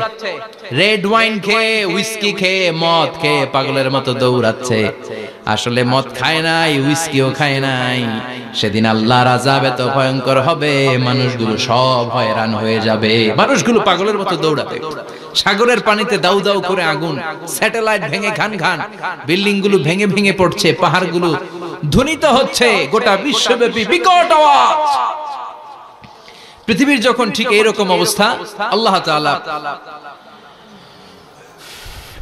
রেড ওয়াইন খেয়ে, হুইস্কি খেয়ে, মদ খেয়ে পাগলের মতো দৌড়াচ্ছে। আসলে মদ খায় নাই, হুইস্কিও খায় নাই। সেদিন আল্লাহর আযাব এত ভয়ঙ্কর হবে, মানুষগুলো সব হয়রান হয়ে যাবে, মানুষগুলো পাগলের মতো দৌড়াবে। সাগরের পানিতে দাউ দাউ করে আগুন, স্যাটেলাইট ভেঙে খান খান, বিল্ডিং গুলো ভেঙে ভেঙে পড়ছে, পাহাড়গুলো ধ্বনিত হচ্ছে, গোটা বিশ্বব্যাপী বিকট আওয়াজ। পৃথিবীর যখন ঠিক এইরকম অবস্থা, আল্লাহ তাআলা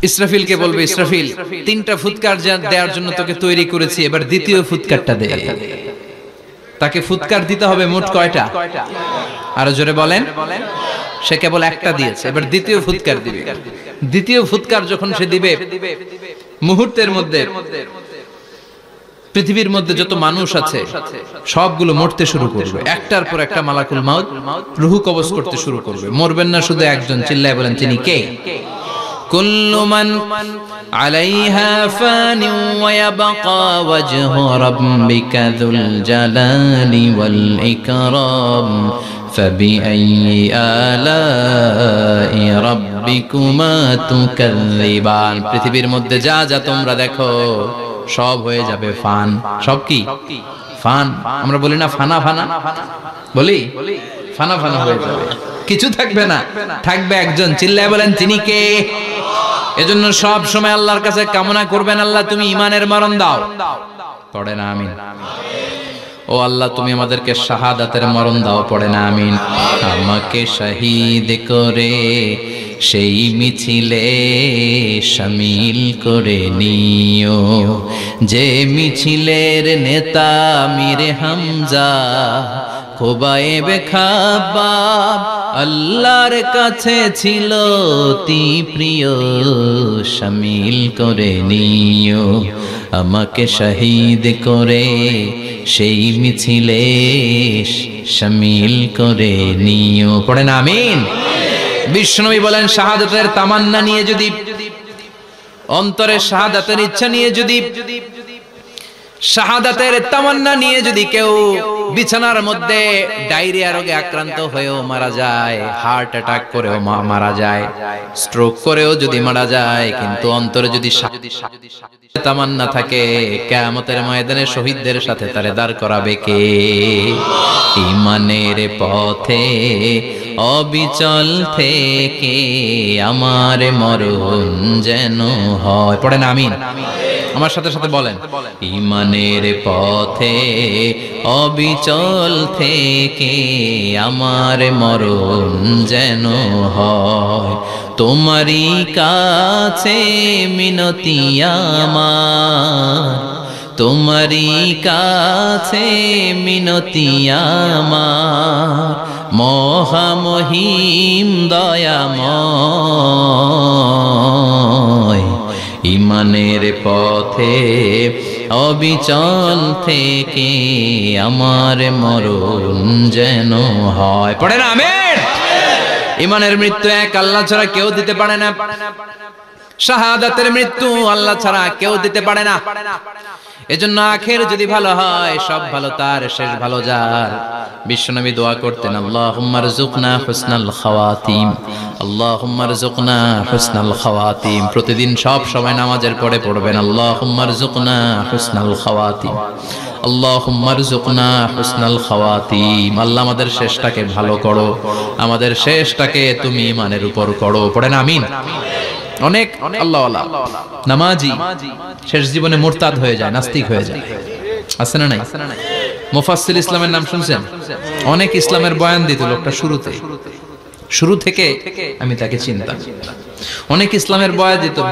ইসরাফিলকে বলবে, ইসরাফিল 3টা ফুৎকার দেওয়ার জন্য তোকে তৈরি করেছি, এবার দ্বিতীয় ফুৎকারটা দে। তাকে ফুৎকার দিতে হবে মোট কয়টা? আরো জোরে বলেন। সে কেবল একটা দিয়েছে, এবার দ্বিতীয় ফুৎকার দিবে। দ্বিতীয় ফুৎকার যখন সে দিবে, মুহূর্তের মধ্যে পৃথিবীর মধ্যে যত মানুষ আছে সবগুলো মরতে শুরু করবে। একটার পর একটা মালাকুল মাউত রূহ কবজ করতে শুরু করবে। মরবেন না শুধু একজন, চিল্লায় বলেন তিনি কে? কুল্লু মান আলাইহা ফানি ওয়া ইয়াবকা ওয়াজহু রাব্বিকা যুল জালালি ওয়াল ইকরাম ফাবিআইয়ি আলাই রাব্বিকুমা তুকাযযিবান। পৃথিবীর মধ্যে যা যা তোমরা দেখো সব হয়ে যাবে ফান। সব কি ফান? আমরা বলি না ফানা ফানা, বলি ফানা ফানা হয়ে যাবে, কিছু থাকবে না, থাকবে একজন। চিল্লায় বলেন তিনি কে? এজন্য সব সময় আল্লাহর কাছে কামনা করবেন, আল্লাহ তুমি ঈমানের মরণ দাও। পড়ে না আমিন? ও আল্লাহ তুমি আমাদেরকে শাহাদাতের মরণ দাও। পড়ে না আমিন? আমাকে শহীদ করে সেই মিছিলে শামিল করে নিও, যে মিছিলের নেতা মীর হামজা খোবায়েবে খাব্বাব আল্লাহর কাছে ছিল অতি প্রিয়। শামিল করে নিও, আমাকে শহীদ করে সেই মিছিলে শামিল করে নিও। পড়ে না আমিন? বিশ্বনবী বলেন, শাহাদাতের তামান্না নিয়ে যদি, অন্তরের শাহাদাতের ইচ্ছা নিয়ে যদি, শাহাদাতের তামান্না নিয়ে যদি কেউ বিছানার মধ্যে ডায়রিয়া রোগে আক্রান্ত হয়েও মারা যায়, হার্ট অ্যাটাক করেও মারা যায়, স্ট্রোক করেও যদি মারা যায়, কিন্তু অন্তরে যদি তামান্না থাকে, কিয়ামতের ময়দানে শহীদদের সাথে তারে দাঁড় করাবে কে? ঈমানের পথে অবিচল থেকে আমার মরণ যেন হয়। পড়েন আমিন? আমার সাথে সাথে বলেন, ঈমানের পথে অবিচল থেকে আমার মরণ যেন হয়। তোমারই কাছে মিনতি আমার, তোমারই কাছে মিনতি আমার, মহামহিম দয়াময়। ঈমানের পথে অবিচল থেকে আমার মরণ যেন হয়। পড়েন আমিন? ইমানের মৃত্যু এক, আল্লাহ ছাড়া কেউ দিতে পারে না। শাহাদাতের মৃত্যু আল্লাহ ছাড়া কেউ দিতে পারে না। এজন্য আখের যদি ভালো হয়, সব ভালো তার, শেষ ভালো যার। বিশ্বনবী দোয়া করতেন, আল্লাহুম্মা রযুকনা হুসনাল খাওয়াতিম, আল্লাহুম্মা রযুকনা হুসনাল খাওয়াতিম। প্রতিদিন সব সময় নামাজের পরে পড়বেন, আল্লাহুম্মা রযুকনা হুসনাল খাওয়াতিম, আল্লাহুম্মা রযুকনা হুসনাল খাওয়াতিম। আল্লাহ আমাদের শেষটাকে ভালো করো, আমাদের শেষটাকে তুমি ঈমানের উপর করো। পড়েন আমিন। অনেক আল্লাহওয়ালা নামাজি শেষ জীবনে মুরতাদ হয়ে যায়, নাস্তিক হয়ে যায়, আছে না নাই? মুফাসসির ইসলামের নাম শুনছেন? অনেক ইসলামের বয়ান দিত লোকটা শুরু থেকে আমি তাকে চিনতাম। অনেক ইসলামের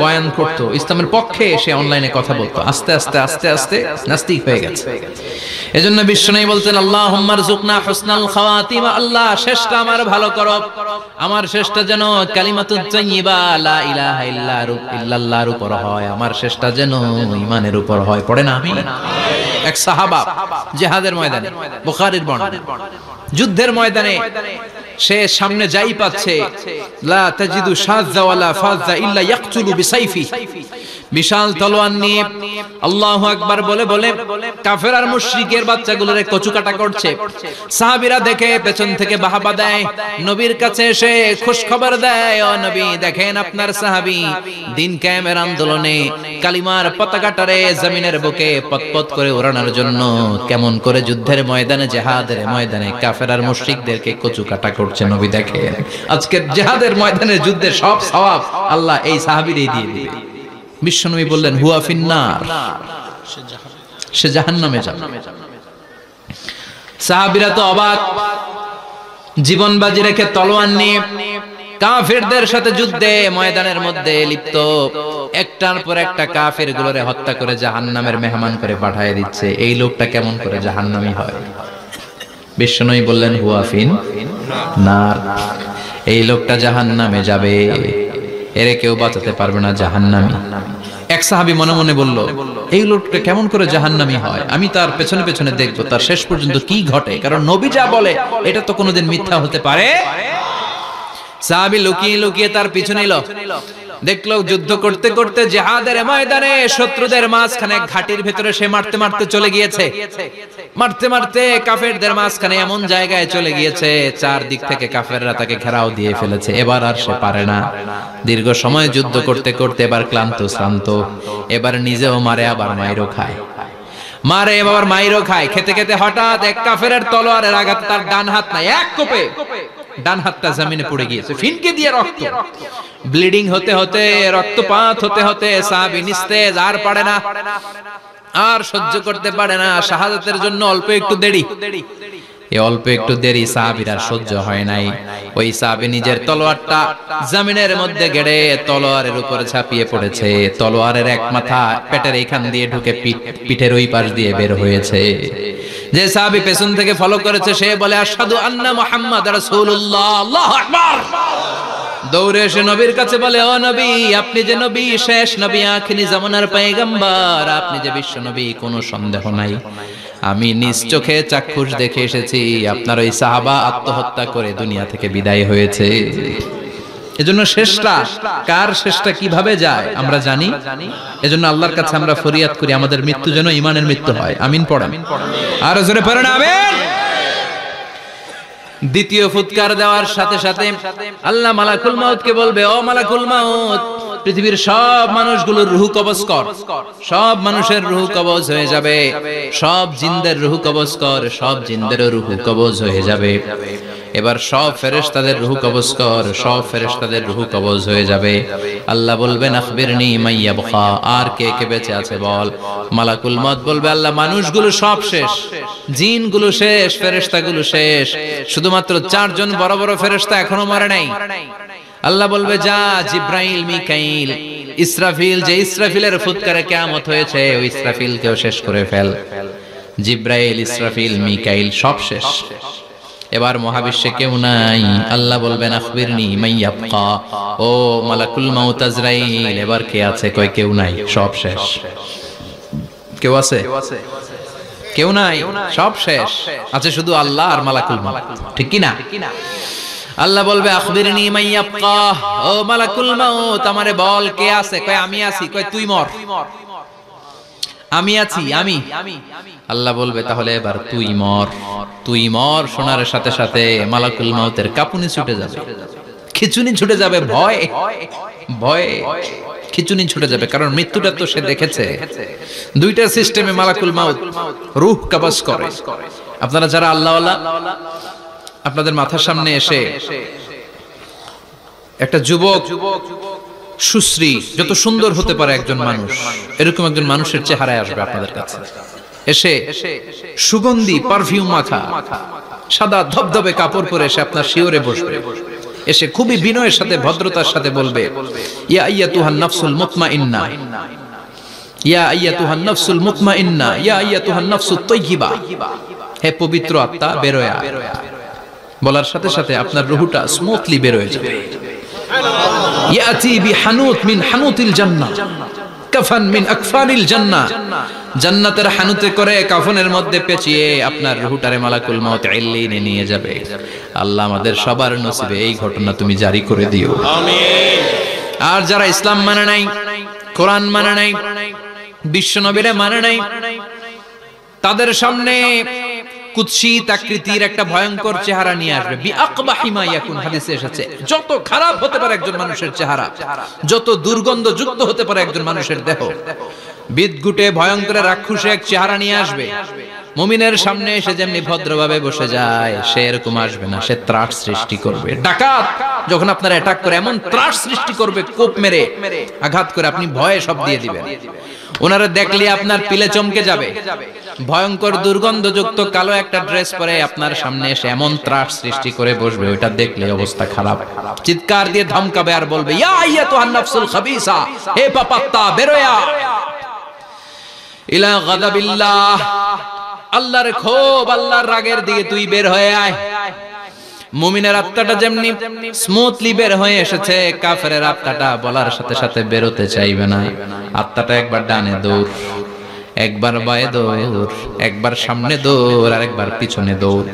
বয়ান করতো, ইসলামের পক্ষে এসে অনলাইনে কথা বলতো। আস্তে আস্তে আস্তে আস্তে নাস্তিক হয়ে গেছে। এজন্য বিশ্বনবী বলতেন, আল্লাহুম্মা রযুকনা হুসনাল খাওয়াতিম, আল্লাহ শেষটা আমার ভালো করো, আমার শেষটা যেন কালিমাতুত তাইয়্যিবা লা ইলাহা ইল্লাল্লাহর উপর হয়, আমার শেষটা যেন ঈমানের উপর হয়। পড়ে না আমিন। এক সাহাবা জিহাদের ময়দানে, বুখারীর বর্ণনা, যুদ্ধের ময়দানে সে সামনে যাই পাচ্ছে, লা তাজিদু শাযযা ওয়ালা ফাযযা ইল্লা ইয়াকতুলু বিসাইফি, বিশাল তলোয়ার নিয়ে আল্লাহু আকবার বলে বলে কাফের আর মুশরিকের বাচ্চাগুলোরে কচুকাটা করছে। সাহাবীরা দেখে পেছন থেকে বাহাবা দেয়, নবীর কাছে এসে খুশ খবর দেয়, ও নবী দেখেন আপনার সাহাবী দিন কায়েমের আন্দোলনে কালিমার পতাকাটারে জমিনের বুকে পতপত করে ওড়ানোর জন্য কেমন করে যুদ্ধের ময়দানে, জিহাদের ময়দানে কাফের আর মুশরিকদেরকে কচুকাটা করছে। নবী দেখেন আজকের জিহাদের ময়দানে যুদ্ধের সব সওয়াব আল্লাহ এই সাহাবীরই দিয়ে দিবে। বিশ্বনবী বললেন, হুয়া ফিন্নার, সে জাহান্নামে যাবে। সাহাবীরা তো অবাক, জীবন বাজি রেখে তলোয়ার নিয়ে কাফেরদের সাথে যুদ্ধে ময়দানের মধ্যে লিপ্ত, একটার পর একটা কাফের গুলোরে হত্যা করে জাহান্নামের মেহমান করে পাঠিয়ে দিচ্ছে। এই লোকটা কেমন করে জাহান্নামী হয়? বিশ্বনবী বললেন, হুয়া ফিন্নার, এই লোকটা জাহান্নামে যাবে, এরে কেউ বাঁচাতে পারবে না, জাহান্নামী। এক সাহাবী মনে মনে বলল, এই লোকটা কেমন করে জাহান্নামী হয়, আমি তার পেছনে পেছনে দেখবো তার শেষ পর্যন্ত কি ঘটে, কারণ নবী যা বলে এটা তো কোনোদিন মিথ্যা হতে পারে। সাহাবী লুকিয়ে লুকিয়ে তার পিছনে এলো, দেখলো যুদ্ধ করতে করতে জিহাদের ময়দানে শত্রুদের মাঝখানে ঘাটির ভেতরে সে মারতে মারতে চলে গিয়েছে, মারতে মারতে কাফেরদের মাঝখানে এমন জায়গায় চলে গিয়েছে চারদিক থেকে কাফেররা তাকে ঘেরাও দিয়ে ফেলেছে। এবার আর সে পারে না, দীর্ঘ সময় যুদ্ধ করতে করতে এবার ক্লান্ত শ্রান্ত, এবার নিজেও মারে আবার মাইরও খায়, মারে এবার মাইরও খায়। খেতে খেতে হঠাৎ এক কাফেরের তলোয়ারের আঘাতে তার ডান হাত নাই, এক কোপে ডান হাতটা জমিনে পড়ে গিয়েছে, ফিনকে দিয়ে রক্ত, ব্লিডিং হতে হতে, রক্তপাত হতে হতে সাহাবী নিস্তেজ, আর পারে না, আর সহ্য করতে পারে না। শাহাদাতের জন্য অল্প একটু দেরি, এই অল্প একটু দেরি সাহাবীর আর সহ্য হয় নাই। ওই সাহাবী নিজের তলোয়ারটা জমিনের মধ্যে গেড়ে তলোয়ারের উপরে ঝাঁপিয়ে পড়েছে। তলোয়ারের এক মাথা পেটের এইখান দিয়ে ঢুকে পিঠের ওই পাশ দিয়ে বের হয়েছে। যে সাহাবী পেছন থেকে ফলো করেছে সে বলে, আশহাদু আন্না মুহাম্মাদ রাসূলুল্লাহ, আল্লাহু আকবার। দৌড়ে এসে নবীর কাছে বলে, ও নবী, আপনি যে নবী, শেষ নবী, আখিরি জামানার পয়গম্বর, আপনি যে বিশ্ব নবী, কোনো সন্দেহ নাই, আমি নিজ চোখে চাক্ষুষ দেখে এসেছি আপনার ওই সাহাবা আত্মহত্যা করে দুনিয়া থেকে বিদায় হয়েছে। এজন্য শেষটা কার, শেষটা কিভাবে যায় আমরা জানি। এজন্য আল্লাহর কাছে আমরা ফরিয়াদ করি আমাদের মৃত্যু যেন ঈমানের মৃত্যু হয়। আমিন পড়েন, আর জোরে পড়েন আমিন। দ্বিতীয় ফুৎকার দেওয়ার সাথে সাথে আল্লাহ মালাকুল মাউতকে বলবে, ও মালাকুল মাউত, পৃথিবীর সব মানুষগুলোর রূহ কবজ কর, সব মানুষের রূহ কবজ হয়ে যাবে, সব জিনদের রূহ কবজ কর, সব জিনদেরও রূহ কবজ হয়ে যাবে। এবার সব ফেরেশতাদের রূহ কবজ কর, সব ফেরেশতাদের রূহ কবজ হয়ে যাবে। আল্লাহ বলবেন, আখবিরনি মাইয়াবকা, আর কে কে বেঁচে আছে বল। মালাকুল মউত বলবে, আল্লাহ মানুষগুলো সব শেষ, জিনগুলো শেষ, ফেরেশতাগুলো শেষ, শুধুমাত্র চারজন বড় বড় ফেরেশতা এখনো মরে নাই। আল্লাহ বলবে, যা জিব্রাইল, মিকাইল, ইসরাফিল, যে ইসরাফিলের ফুৎকারে কিয়ামত হয়েছে ওই ইসরাফিলকেও শেষ করে ফেল। জিব্রাইল, ইসরাফিল, মিকাইল সব শেষ। এবার মহাবিশ্বে কেউ নাই। আল্লাহ বলবেন, আখবিরনি মাইয়াবকা, ও মালাকুল মাউত আজরাইল, এবার কে আছে? কই কেউ নাই, সব শেষ। কেউ আছে? কেউ নাই, সব শেষ। আছে শুধু আল্লাহ আর মালাকুল মাউত, ঠিক কি না? আল্লাহ বলবে আখবিরনি মাইয়াবকা, ও মালাকুল মাউত আমারে বল কে আছে? কয় আমি আছি। কয় তুই মর। আমি আছি আমি। আল্লাহ বলবে তাহলে এবার তুই মর। তুই মর শোনার সাথে সাথে মালাকুল মাউতের কাঁপুনি ছুটে যাবে, খিচুনি ছুটে যাবে, ভয় ভয়ে খিচুনি ছুটে যাবে, কারণ মৃত্যুটা তো সে দেখেছে। দুইটা সিস্টেমে মালাকুল মাউত রূহ কবজ করে। আপনারা যারা আল্লাহওয়ালা, আপনাদের মাথার সামনে এসে একটা যুবক সুশ্রী, যত সুন্দর হতে পারে একজন মানুষ, এরকম একজন মানুষের চেহারায় আসবে আপনাদের কাছে, এসে সুগন্ধি পারফিউম মাখা সাদা ধবধবে কাপড় পরে এসে আপনার শিওরে বসবে, এসে খুবই বিনয়ের সাথে ভদ্রতার সাথে বলবে ইয়া আইয়াতুহান নাফসুল মুতমাইন্না, ইয়া আইয়াতুহান নাফসুল মুতমাইন্না, ইয়া আইয়াতুহান নাফসুত তাইয়্যিবা, হে পবিত্র আত্মা বেরোয়া। বলার সাথে সাথে আপনার রূহটা স্মুথলি বের হয়ে যাবে। ইয়াতি বিহানুত মিন হানুতিল জান্নাহ, কাফান মিন আকফানিল জান্নাহ, জান্নাতের হানুতে করে কাফনের মধ্যে পেঁচিয়ে আপনার রূহটারে মালাকুল মাউত ইল্লিনে নিয়ে যাবে। আল্লাহ আমাদের সবার নসিবে এই ঘটনা তুমি জারি করে দিও, আমিন। আর যারা ইসলাম মানে নাই, কোরআন মানে নাই, বিশ্ব নবীরে মানে নাই, তাদের সামনে কুৎসিত আকৃতির একটা ভয়ঙ্কর চেহারা নিয়ে আসবে। বিআকবাহি মা ইয়াকুন, হাদিসে এসেছে যত খারাপ হতে পারে একজন মানুষের চেহারা, যত দুর্গন্ধযুক্ত হতে পারে একজন মানুষের দেহ, বিদঘুটে ভয়ঙ্কর রাক্ষসে এক চেহারা নিয়ে আসবে। মুমিনের সামনে এসে যেমনি ভদ্রভাবে বসে যায়, সে এরকম আসবে না, সে ত্রাস সৃষ্টি করবে। ডাকাত যখন আপনার অ্যাটাক করে এমন ত্রাস সৃষ্টি করবে, কোপ মেরে আঘাত করে আপনি ভয়ে সব দিয়ে দিবেন। ওনারা দেখলে আপনার পিলে চমকে যাবে। ভয়ঙ্কর দুর্গন্ধযুক্ত কালো একটা ড্রেস পরে আপনার সামনে এসে এমন ত্রাস সৃষ্টি করে বসবে, ওইটা দেখলে অবস্থা খারাপ। চিৎকার দিয়ে ধমকাবে আর বলবে ইয়া আইয়াতুহান নাফসুল খাবিসা, হে পাপাত্তা বেরোয়া ইলা গাদাবিল্লাহ, আল্লাহর ক্ষোভ, আল্লাহর রাগের দিকে তুই বের হয়ে আয়। মুমিনের আত্মাটা যেমনি স্মুথলি বের হয়ে এসেছে, কাফেরের আত্মাটা বলার সাথে সাথে বেরোতে চাইবে না। আত্মাটা একবার ডানে দৌড়, একবার বায়ে দৌড়, একবার সামনে দৌড়, আর একবার পিছনে দৌড়।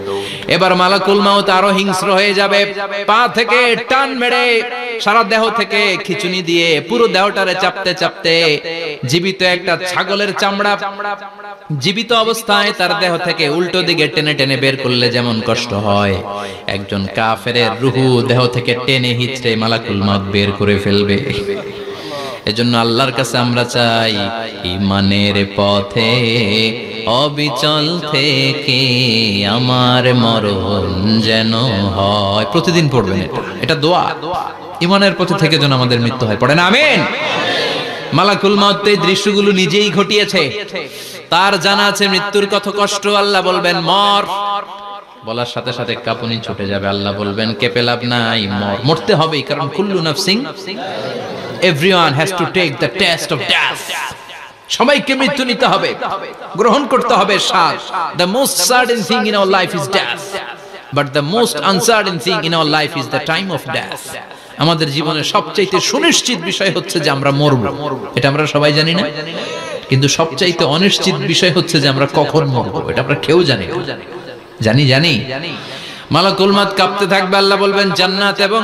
এবার মালাকুল মাউত আরো হিংস্র হয়ে যাবে, পা থেকে টান মেরে সারা দেহ থেকে খিচুনি দিয়ে পুরো দেহটারে চাপতে চাপতে জীবিত একটা ছাগলের চামড়া জীবিত অবস্থায় তার দেহ থেকে উল্টো দিকে টেনে টেনে বের করলে যেমন কষ্ট হয়, একজন কাফেরের রূহ দেহ থেকে টেনে হিচড়ে মালাকুল মাউত বের করে ফেলবে। এজন্য আল্লাহর কাছে আমরা চাই ঈমানের পথে অবিচল থেকে আমার মরণ যেন হয়। প্রতিদিন পড়বেন এটা দোয়া, ঈমানের পথে থেকে যেন আমাদের মৃত্যু হয়। পড়েন আমিন। মালাকুল মাউত এই দৃশ্যগুলো নিজেই ঘটিয়েছে, তার জানা আছে মৃত্যুর কত কষ্ট। আল্লাহ বলবেন মর, বলার সাথে সাথে কাঁপুনি ছুটে যাবে। আল্লাহ বলবেন কেঁপে লাভ নাই, মর, মরতে হবেই, কারণ কুল্লু নাফসিন, everyone has to take the test of death, সবাইকে মৃত্যু নিতে হবে, গ্রহণ করতে হবে স্বাদ। The most certain thing in our life is death, but the most uncertain thing in our life is the time of death. আমাদের জীবনের সবচাইতে সুনিশ্চিত বিষয় হচ্ছে যে আমরা মরব, এটা আমরা সবাই জানি না, কিন্তু সবচাইতে অনিশ্চিত বিষয় হচ্ছে যে আমরা কখন মরব, এটা আমরা কেউ জানি না। জানি মালাকুল মাউত কাঁপতে থাকবে। আল্লাহ বলবেন জান্নাত এবং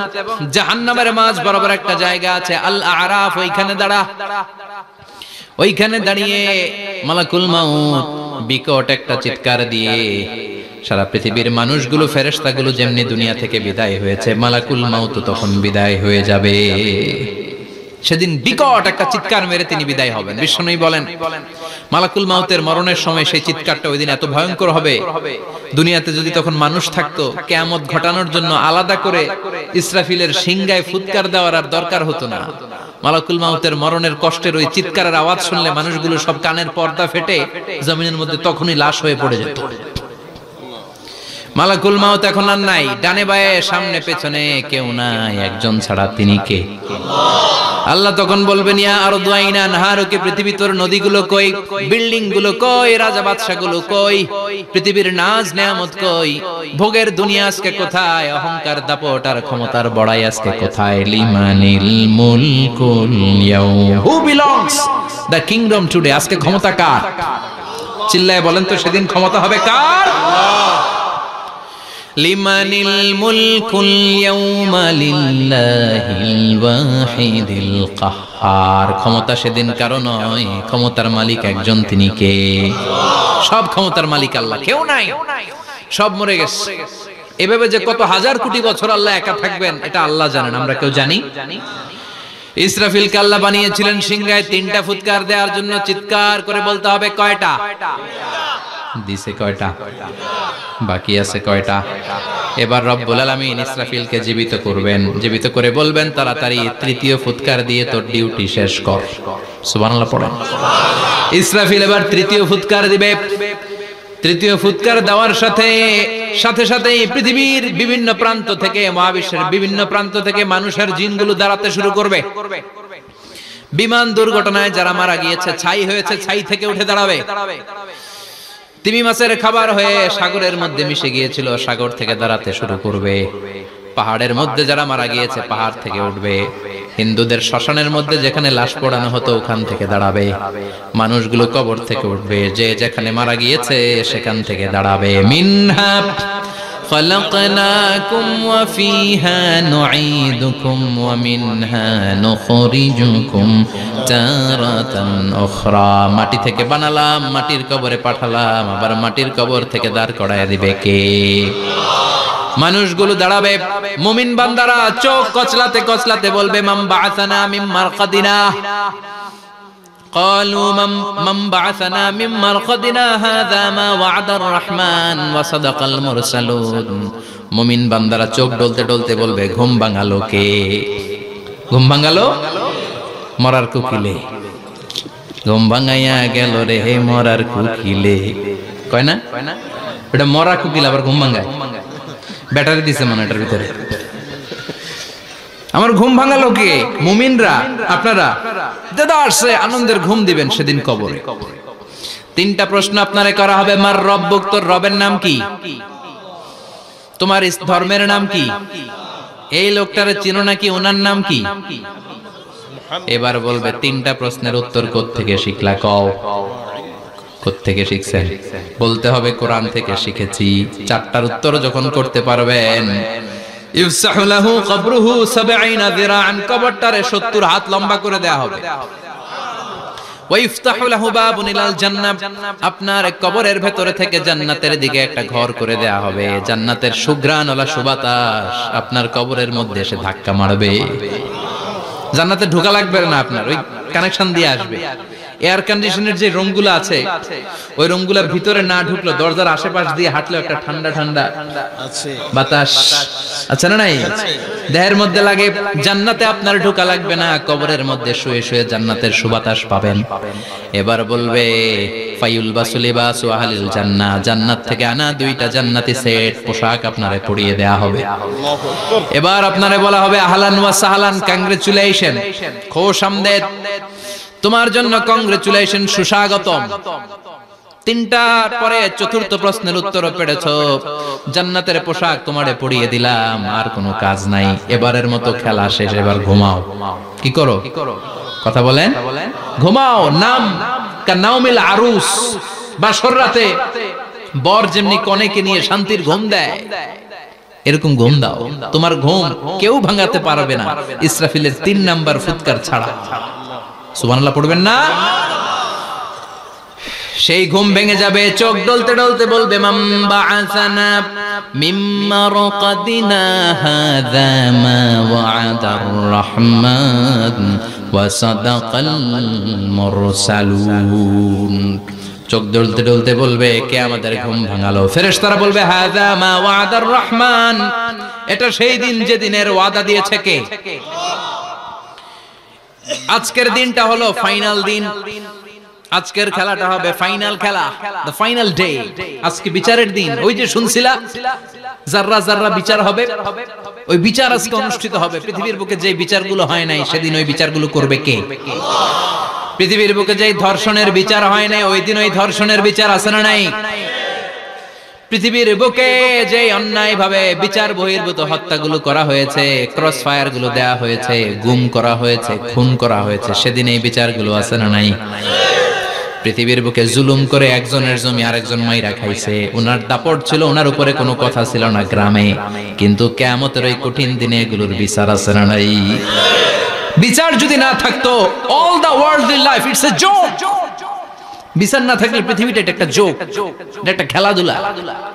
জাহান্নামের মাঝ বরাবর একটা জায়গা আছে, আল আরাফ, ওইখানে দাঁড়া। ওইখানে দাঁড়িয়ে মালাকুল মাউত বিকট একটা চিৎকার দিয়ে সারা পৃথিবীর মানুষগুলো, ফেরেশতাগুলো যেমনি দুনিয়া থেকে বিদায় হয়েছে, মালাকুল মাউত তখন বিদায় হয়ে যাবে। সেদিন বিকট একটা চিৎকার মেরে তিনি বিদায় হবেন। বিশ্বনবী বলেন মালাকুল মাউতের মরণের সময় সেই চিৎকারটা ওই দিন এত ভয়ঙ্কর হবে, দুনিয়াতে যদি তখন মানুষ থাকতো, কিয়ামত ঘটানোর জন্য আলাদা করে ইসরাফিলের সিংগায় ফুৎকার দেওয়ার আর দরকার হতো না। মালাকুল মাউতের মরণের কষ্টের ওই চিৎকারের আওয়াজ শুনলে মানুষগুলো সব কানের পর্দা ফেটে জমিনের মধ্যে তখনই লাশ হয়ে পড়ে যেত। মালাকুল মাউত এখন আর নাই, ডানে বায়ে সামনে পেছনে কেউ নাই, একজন ছাড়া তিনি কে? আল্লাহ তখন বলবেন ইয়া আরদু আইনা নাহারুকে, পৃথিবী তোর নদীগুলো কই, বিল্ডিং গুলো কই, রাজা বাদশা গুলো কই, পৃথিবীর নাজ নেয়ামত কই, ভোগের দুনিয়া আজকে কোথায়, অহংকার দাপট আর ক্ষমতার বড়াই আজকে কোথায়? লিমানিল মুলকুল ইয়াউম, who belongs the kingdom today, আজকে ক্ষমতা কার? চিল্লায় বলেন তো সেদিন ক্ষমতা হবে কার? লিমানিল মুলকুল ইয়াউমা লিল্লাহিল ওয়াহিদিল কাহ্হার। ক্ষমতা সেদিন কারো নয়, ক্ষমতার মালিক একজন, তিনি কে? সব ক্ষমতার মালিক আল্লাহ, কেউ নাই, সব মরে গেছে। এভাবে যে কত হাজার কোটি বছর আল্লাহ একা থাকবেন এটা আল্লাহ জানেন, আমরা কেউ জানি? ইসরাফিলকে আল্লাহ বানিয়েছিলেন সিংহায় 3টা ফুৎকার দেওয়ার জন্য। চিৎকার করে বলতে হবে কয়টা? দিছে কয়টা? বাকি আছে কয়টা? এবার রব্বুল আলামিন ইসরাফিলকে জীবিত করবেন, জীবিত করে বলবেন তাড়াতাড়ি 3য় ফুৎকার দিয়ে তোর ডিউটি শেষ কর। সুবহানাল্লাহ পড়েন। ইসরাফিল এবার 3য় ফুৎকার দিবে। 3য় ফুৎকার দেওয়ার সাথে সাথে পৃথিবীর বিভিন্ন প্রান্ত থেকে, মহাবিশ্বের বিভিন্ন প্রান্ত থেকে মানুষের জিনগুলো দাঁড়াতে শুরু করবে। বিমান দুর্ঘটনায় যারা মারা গিয়েছে, ছাই হয়েছে, ছাই থেকে উঠে দাঁড়াবে। তিমি মাছের খাবার হয়ে সাগরের মধ্যে মিশে গিয়েছিল, সাগর থেকে দাঁড়াতে শুরু করবে। পাহাড়ের মধ্যে যারা মারা গিয়েছে, পাহাড় থেকে উঠবে। হিন্দুদের শ্মশানের মধ্যে যেখানে লাশ পোড়ানো হতো, ওখান থেকে দাঁড়াবে। মানুষগুলো কবর থেকে উঠবে, যে যেখানে মারা গিয়েছে সেখান থেকে দাঁড়াবে। মিনহা خلقناكم وفيها نعيدكم ومنها نخرجكم تارة أخرى। মাটি থেকে বানালাম, মাটির কবরে পাঠালাম, আবার মাটির কবর থেকে দাঁড় করায় দিবে কে? মানুষগুলো দাঁড়াবে। মুমিন বান্দারা চোখ কচলাতে কচলাতে বলবে মান বাআসানা মিন মারকাদিনা। قالوا من بعثنا من مرقدنا هذا ما وعد الرحمن وصدق المرسلون। মুমিন বান্দারা চোখ ডলতে ডলতে বলবে ঘুম ভাঙালো কে? ঘুম ভাঙালো মরার কুকিলে। ঘুম ভাঙাইয়া গেল রে হে মরার কুকিলে। কয় না এটা মরা কুকিল আবার ঘুম ভাঙায়? ব্যাটারি দিছে মনে এটার ভিতরে। আমার ঘুম ভাঙালো কে? মুমিনরা, আপনারা দাদা আসছে আনন্দের ঘুম দিবেন সেদিন কবরে। 3টা প্রশ্ন আপনারে করা হবে। মার রব্বুক, তোর রবের নাম কি? তোমার ধর্মের নাম কি? এই লোকটারে চিনো নাকি? ওনার নাম কি? এবার বলবে 3টা প্রশ্নের উত্তর কোত্থেকে শিখলা? কও কোত্থেকে শিখছেন? বলতে হবে কোরআন থেকে শিখেছি। 4টার উত্তর যখন করতে পারবেন, ইফসাহু লাহু কবরুহু 70 যিরাআন, কবরটারে 70 হাত লম্বা করে দেয়া হবে। ওয়া ইফতাহু লাহু বাবুন ইলাল জান্নাহ, আপনার কবরের ভেতরে থেকে জান্নাতের দিকে একটা ঘর করে দেয়া হবে। জান্নাতের সুঘ্রাণওয়ালা সুবাতাস আপনার কবরের মধ্যে এসে ধাক্কা মারবে। জান্নাতে ঢোকা লাগবে না, আপনার ওই কানেকশন দিয়ে আসবে। এয়ার কন্ডিশনের যে রুমগুলো আছে, ওই রুমগুলোর ভিতরে না ঢুকলো, দরজার আশেপাশ দিয়ে হাঁটলো একটা ঠান্ডা ঠান্ডা বাতাস আছে না নাই? দেহের মধ্যে লাগে। জান্নাতে আপনার ঢোকা লাগবে না, কবরের মধ্যে শুয়ে শুয়ে জান্নাতের সুবাতাস পাবেন। এবার বলবে ফায়ুলবাসু লিবাসু আহলিল জান্নাহ, জান্নাত থেকে আনা 2টা জান্নাতি সেট পোশাক আপনারে পরিয়ে দেয়া হবে। এবার আপনারে বলা হবে আহলান ওয়া সাহলান, কংগ্রেচুলেশন, খোশামদেদ, তোমার জন্য কংগ্রেচুলেশন, সুস্বাগতম। 3টার পরে 4র্থ প্রশ্নের উত্তরও পেরেছো। জান্নাতের পোশাক তোমারে পরিয়ে দিলাম, আর কোনো কাজ নাই। এবারের মতো খেলা শেষ, এবার ঘুমাও। কি করো? কথা বলেন। ঘুমাও। নাম কানাউমিল আরুস, বাসর রাতে বর যেমনি কনেকে নিয়ে শান্তির ঘুম দেয়, এরকম ঘুম দাও। তোমার ঘুম কেউ ভাঙাতে পারবে না ইসরাফিলের 3 নাম্বার ফুৎকার ছাড়া। সুবহানাল্লাহ পড়বেন না? সেই ঘুম ভেঙে যাবে। চোখ ডলতে ডলতে বলবে মান বাআসানা মিন মারকাদিনা হাযা মা ওয়া'দার রাহমান ওয়া সাদাকাল মুরসালুন। চোখ ডলতে ডলতে বলবে কে আমাদের ঘুম ভাঙালো? ফেরেশতারা বলবে হাযা মা ওয়া'দার রাহমান, এটা সেই দিন যেদিনের ওয়াদা দিয়েছে কে? আজকের দিনটা হলো ফাইনাল দিন। আজকের খেলাটা হবে ফাইনাল খেলা, দ্য ফাইনাল ডে। আজকে বিচারের দিন। ওই যে শুনছিলা জাররা জাররা বিচার হবে, ওই বিচার আজকে অনুষ্ঠিত হবে। পৃথিবীর বুকে যে বিচারগুলো হয় নাই সেদিন ওই বিচারগুলো করবে কে? পৃথিবীর বুকে যে ধর্ষণের বিচার হয় নাই, ওই দিন ওই ধর্ষণের বিচার আছে না নাই? পৃথিবীর বুকে যে অন্যায় ভাবে বিচার বহির্ভূত হত্যাগুলো করা হয়েছে, ক্রস ফায়ার গুলো দেয়া হয়েছে, গুম করা হয়েছে, খুন করা হয়েছে, সেদিন এই বিচারগুলো আছে না নাই? পৃথিবীর বুকে জুলুম করে একজনের জমি আরেকজন মাইরা খাইছে, ওনার দাপট ছিল, ওনার উপরে কোনো কথা ছিল না গ্রামে, কিন্তু কিয়ামতের ওই কঠিন দিনে এগুলোর বিচার আছে না নাই? বিচার যদি না থাকতো, all the worldly life it's a joke. বিচার না থাকলে পৃথিবীটা এটা একটা জোক, এটা একটা খেলাধুলা।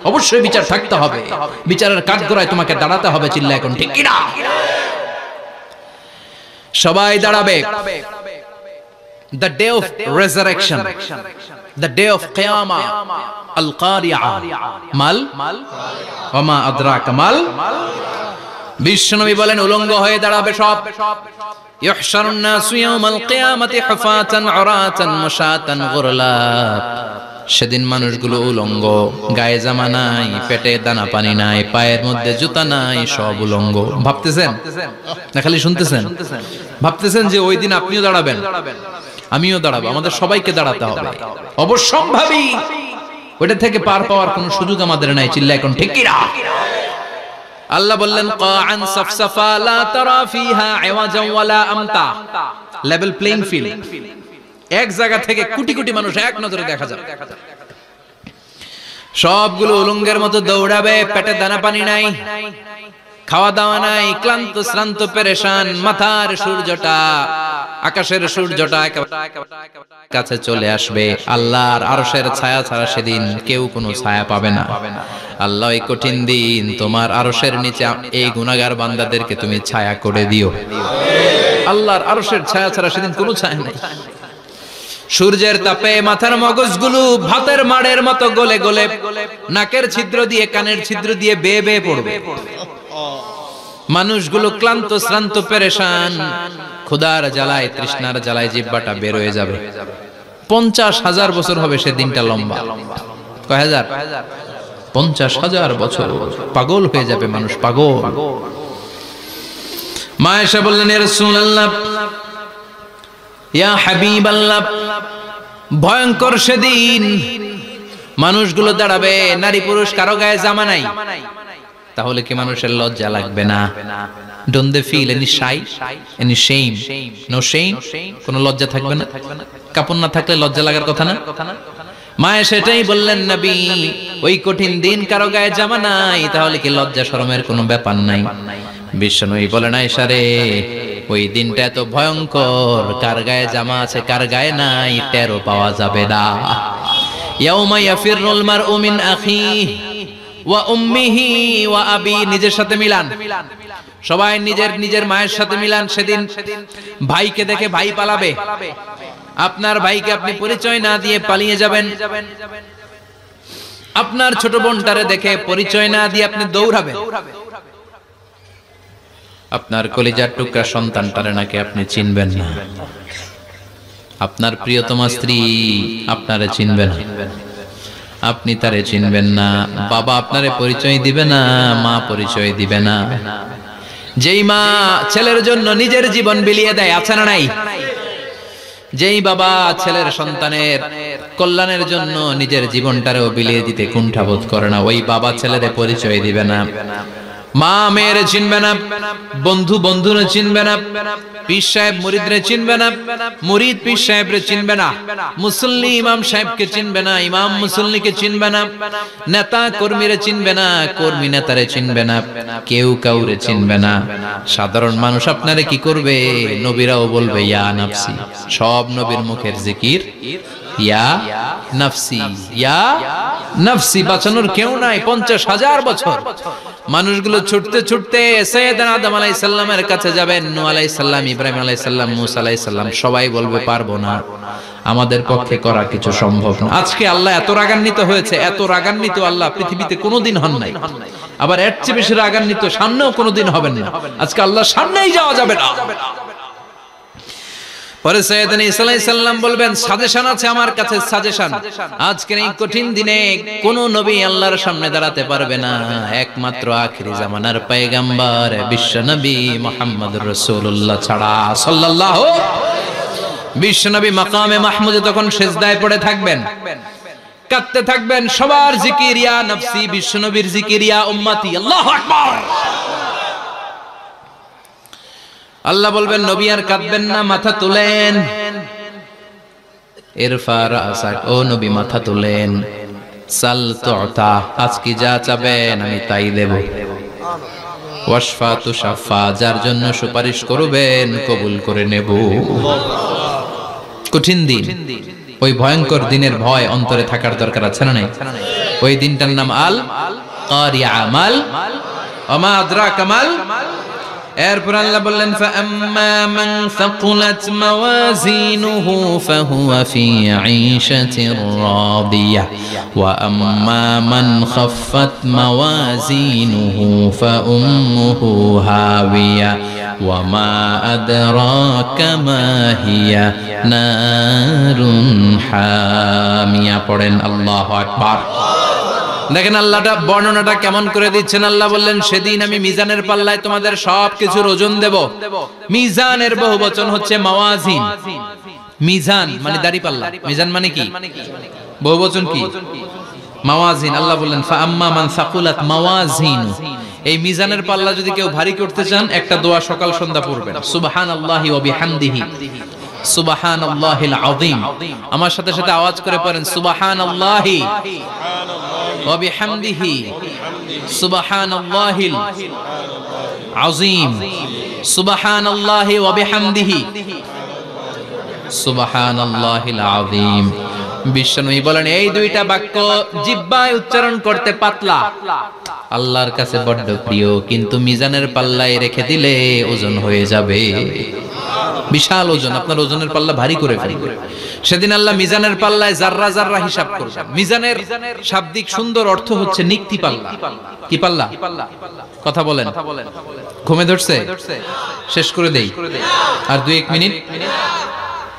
অবশ্যই বিচার থাকতে হবে, বিচারের কাঠগড়ায় তোমাকে দাঁড়াতে হবে। চিল্লা এখন ঠিক কি না? সবাই দাঁড়াবে। The day of resurrection, the day of qiyamah, al-qari'ah, mal wama adraka mal। বিশ্বনবী বলেন উলঙ্গ হয়ে দাঁড়াবে সব। ইহশারুন নাসু ইয়াওমাল কিয়ামাতি হুফাতান উরাতান মুশাতান গুরলা। সেদিন মানুষগুলো উলঙ্গ, গায়ে জামা নাই, পেটে দানা পানি নাই, পায়ের মধ্যে জুতা নাই, সব উলঙ্গ। ভাবতেছেন না খালি শুনতেছেন? ভাবতেছেন যে ওই দিন আপনিও দাঁড়াবেন, আমিও দাঁড়াবো, আমাদের সবাইকে দাঁড়াতে হবে। অবশ্যম্ভাবী, ওটা থেকে পার পাওয়ার কোনো সুযোগ আমাদের নাই। চিল্লা এখন ঠিক কি না? আল্লাহ বললেন কাআন সাফসাফা লা তারা ফিহা আওয়াজান ওয়ালা আমতা। লেভেল প্লেইং ফিল্ড, এক জায়গা থেকে কোটি কোটি মানুষ এক নজরে দেখা যাবে। সবগুলো উলঙ্গের মতো দৌড়াবে, পেটে দানা পানি নাই, খাওয়া দাওয়া নাই, ক্লান্ত শ্রান্ত পেরেশান। মাথার সূর্যটা, আকাশের সূর্যটা কাছে চলে আসবে। আল্লাহর আরশের ছায়া ছাড়া সেদিন কেউ কোনো ছায়া পাবে না। আল্লাহ এই কঠিন দিন তোমার আরশের নিচে এই গুনাহগার বান্দাদেরকে তুমি ছায়া করে দিও। আল্লাহর আরশের ছায়া ছাড়া সেদিন কোনো ছায়া নাই। সূর্যের তাপে মাথার মগজগুলো ভাতের মাড়ের মতো গলে গলে নাকের ছিদ্র দিয়ে কানের ছিদ্র দিয়ে বেয়ে বেয়ে পড়বে। মানুষগুলো ক্লান্ত শ্রান্ত পেরেশান, ক্ষুধার জ্বালায় তৃষ্ণার জ্বালায় জিহ্বাটা বের হয়ে যাবে। 50,000 বছর হবে সেদিনটা লম্বা। কয় হাজার? 50,000 বছর। পাগল হয়ে যাবে মানুষ, পাগল। মা আয়েশা বললেন ইয়া রাসূলুল্লাহ, ইয়া হাবিবাল্লাহ, ভয়ঙ্কর সেদিন মানুষগুলো দাঁড়াবে, নারী পুরুষ কারো গায়ে জামা নাই। তাহলে কি মানুষের লজ্জা লাগবে না? Don't they feel any shy, any shame? No shame? কোনো লজ্জা থাকবে না? কাপড় না থাকলে লজ্জা লাগার কথা না? মায়ে সেটাই বললেন নবী, ওই কঠিন দিন কারো গায়ে জামা নাই, তাহলে কি লজ্জা শরমের কোনো ব্যাপার নাই? বিশ্বনবী বলেন আয়েশা রে, ওই দিনটা এত ভয়ঙ্কর, কার গায়ে জামা আছে কার গায়ে নাই টেরও পাওয়া যাবে না। ইয়াউমা ইয়াফিরুল মারউ মিন আখিহি ওয়া উম্মিহি ওয়া আবি। নিজের সাথে মিলান, সবাই নিজের নিজের মায়ের সাথে মিলান। সেদিন ভাইকে দেখে ভাই পালাবে, আপনার ভাইকে আপনি পরিচয় না দিয়ে পালিয়ে যাবেন। আপনার ছোট বোনটারে দেখে পরিচয় না দিয়ে আপনি দৌড়াবেন। আপনার কলিজার টুকরা সন্তানটারে নাকি আপনি চিনবেন না। আপনার প্রিয়তমা স্ত্রী আপনারে চিনবে না, আপনি তারে চিনবেন না। বাবা আপনারে পরিচয় দিবে না, মা পরিচয় দিবে না। যেই মা ছেলের জন্য নিজের জীবন বিলিয়ে দেয়, আছে না নাই? যেই বাবা ছেলের সন্তানের কল্যাণের জন্য নিজের জীবনটারেও বিলিয়ে দিতে কুণ্ঠাবোধ করে না, ওই বাবা ছেলেরে পরিচয় দিবে না। মা মেয়েরে চিনবে না, বন্ধু বন্ধুরে চিনবে না, পীর সাহেব মুরিদরে চিনবে না, মুরিদ পীর সাহেবরে চিনবে না, মুসল্লি ইমাম সাহেবকে চিনবে না, ইমাম মুসল্লিকে চিনবে না, নেতা কর্মীরে চিনবে না, কর্মী নেতারে চিনবে না, কেউ কাউরে চিনবে না। সাধারণ মানুষ আপনারে কি করবে? নবীরাও বলবে ইয়া নাফসি। সব নবীর মুখের জিকির ইয়া নাফসি, ইয়া নাফসি। বাঁচানোর কেউ নাই। 50,000 বছর মানুষগুলো ছুটতে ছুটতে সাইয়েদনা আদম আলাইহিস সালামের কাছে যাবেন। নূহ আলাইহিস সালাম, ইব্রাহিম আলাইহিস সালাম, মূসা আলাইহিস সালাম, সবাই বলবে পারবো না, আমাদের পক্ষে করা কিছু সম্ভব না। আজকে আল্লাহ এত রাগান্বিত হয়েছে, এত রাগান্বিত আল্লাহ পৃথিবীতে কোনোদিন হন নাই। আবার এর চেয়ে বেশি রাগান্বিত সামনেও কোনোদিন হবেন না। আজকে আল্লাহর সামনেই যাওয়া যাবে না। পরে সাইয়েদনা ঈসা আলাইহিস সালাম বলবেন সাজেশন আছে আমার কাছে, সাজেশন। আজকের এই কঠিন দিনে কোন নবী আল্লাহর সামনে দাঁড়াতে পারবে না, একমাত্র আখিরি জামানার পয়গম্বর বিশ্ব নবী মুহাম্মদুর রাসূলুল্লাহ ছাড়া সাল্লাল্লাহু। বিশ্ব নবী মাকামে মাহমুদে তখন সিজদায় পড়ে থাকবেন, কাঁদতে থাকবেন। সবার জিকির ইয়া নফসি, বিশ্ব নবীর জিকির ইয়া উম্মতি। আল্লাহু আকবার। আল্লাহ বলবেন নবী আর কাঁদবেন না, মাথা তুলেন। ইরফা রাসাক, ও নবী মাথা তোলেন, সাল তুতা, আজকে যা চাবেন আমি তাই দেব। ওয়াশফা তুশাফা, যার জন্য সুপারিশ করবেন কবুল করে নেব। কঠিন দিন, ওই ভয়ঙ্কর দিনের ভয় অন্তরে থাকার দরকার আছে না নাই? ওই দিনটার নাম আল কারিয়া, মাল ওমা আদরাকা মাল। এরপর আল্লাহ বললেন ফাআম্মা মান সাকুলাত মাওয়াজিনুহু ফাহুয়া ফি ঈশাতির রাদিয়াহ ওয়া আম্মা মান খাফফাত মাওয়াজিনুহু ফাউম্মুহু হাওিয়া ওয়া মা আদরাকা মা হিয়া নারুন হামিয়া। পড়েন আল্লাহু আকবার। দেখেন আল্লাহটা বর্ণনাটা কেমন করে দিচ্ছেন। আল্লাহ বললেন সেদিন আমি মিজানের পাল্লায় তোমাদের সবকিছুর ওজন দেব। মিজানের বহুবচন হচ্ছে মাওয়াজিন। মিজান মানে দাড়ি পাল্লা, মিজান মানে কি? বহুবচন কি? মাওয়াজিন। আল্লাহ বললেন ফাআম্মা মান সাকুলাত মাওয়াজিনু, এই মিজানের পাল্লা যদি কেউ ভারী করতে চান একটা দোয়া সকাল সন্ধ্যা পড়বেন, সুবহানাল্লাহি ওয়া বিহামদিহি সুবহানাল্লাহিল আযীম। আমার সাথে সাথে আওয়াজ করে পড়েন সুবহানাল্লাহি ওয়া বিহামদিহি সুবহানাল্লাহিল আযীম, সুবহানাল্লাহি ওয়া বিহামদিহি সুবহানাল্লাহিল আযীম। বিশ্বনবী বলেন এই দুইটা বাক্য জিহ্বায় উচ্চারণ করতে পাতলা, আল্লাহর কাছে বড্ড প্রিয়, কিন্তু মিজানের পাল্লায় রেখে দিলে ওজন হয়ে যাবে, বিশাল ওজন। আপনার ওজনের পাল্লা ভারী করে ফেলবে। সেদিন আল্লাহ মিজানের পাল্লায় জাররা জাররা হিসাব করবেন। মিজানের শাব্দিক সুন্দর অর্থ হচ্ছে নিক্তি পাল্লা। কি পাল্লা? কথা বলেন, ঘুমে ধরছে? শেষ করে দেই, আর 2-1 মিনিট।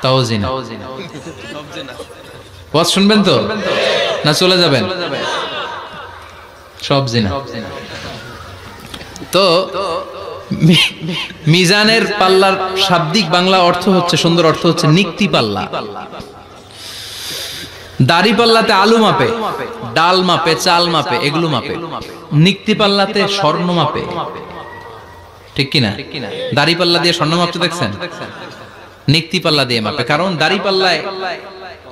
তাও জিনা ওয়াজ শুনবেন তো না চলে যাবেন? সব জিনা। তো মিজানের পাল্লার শাব্দিক বাংলা অর্থ হচ্ছে, সুন্দর অর্থ হচ্ছে নিক্তি পাল্লা। দাড়ি পাল্লাতে আলু মাপে, ডাল মাপে, চাল মাপে, এগুলো মাপে। নিক্তি পাল্লাতে স্বর্ণ মাপে, ঠিক কিনা? দাড়ি পাল্লা দিয়ে স্বর্ণ মাপতে দেখছেন? নিক্তি পাল্লা দিয়ে মাপে, কারণ দাড়ি পাল্লায়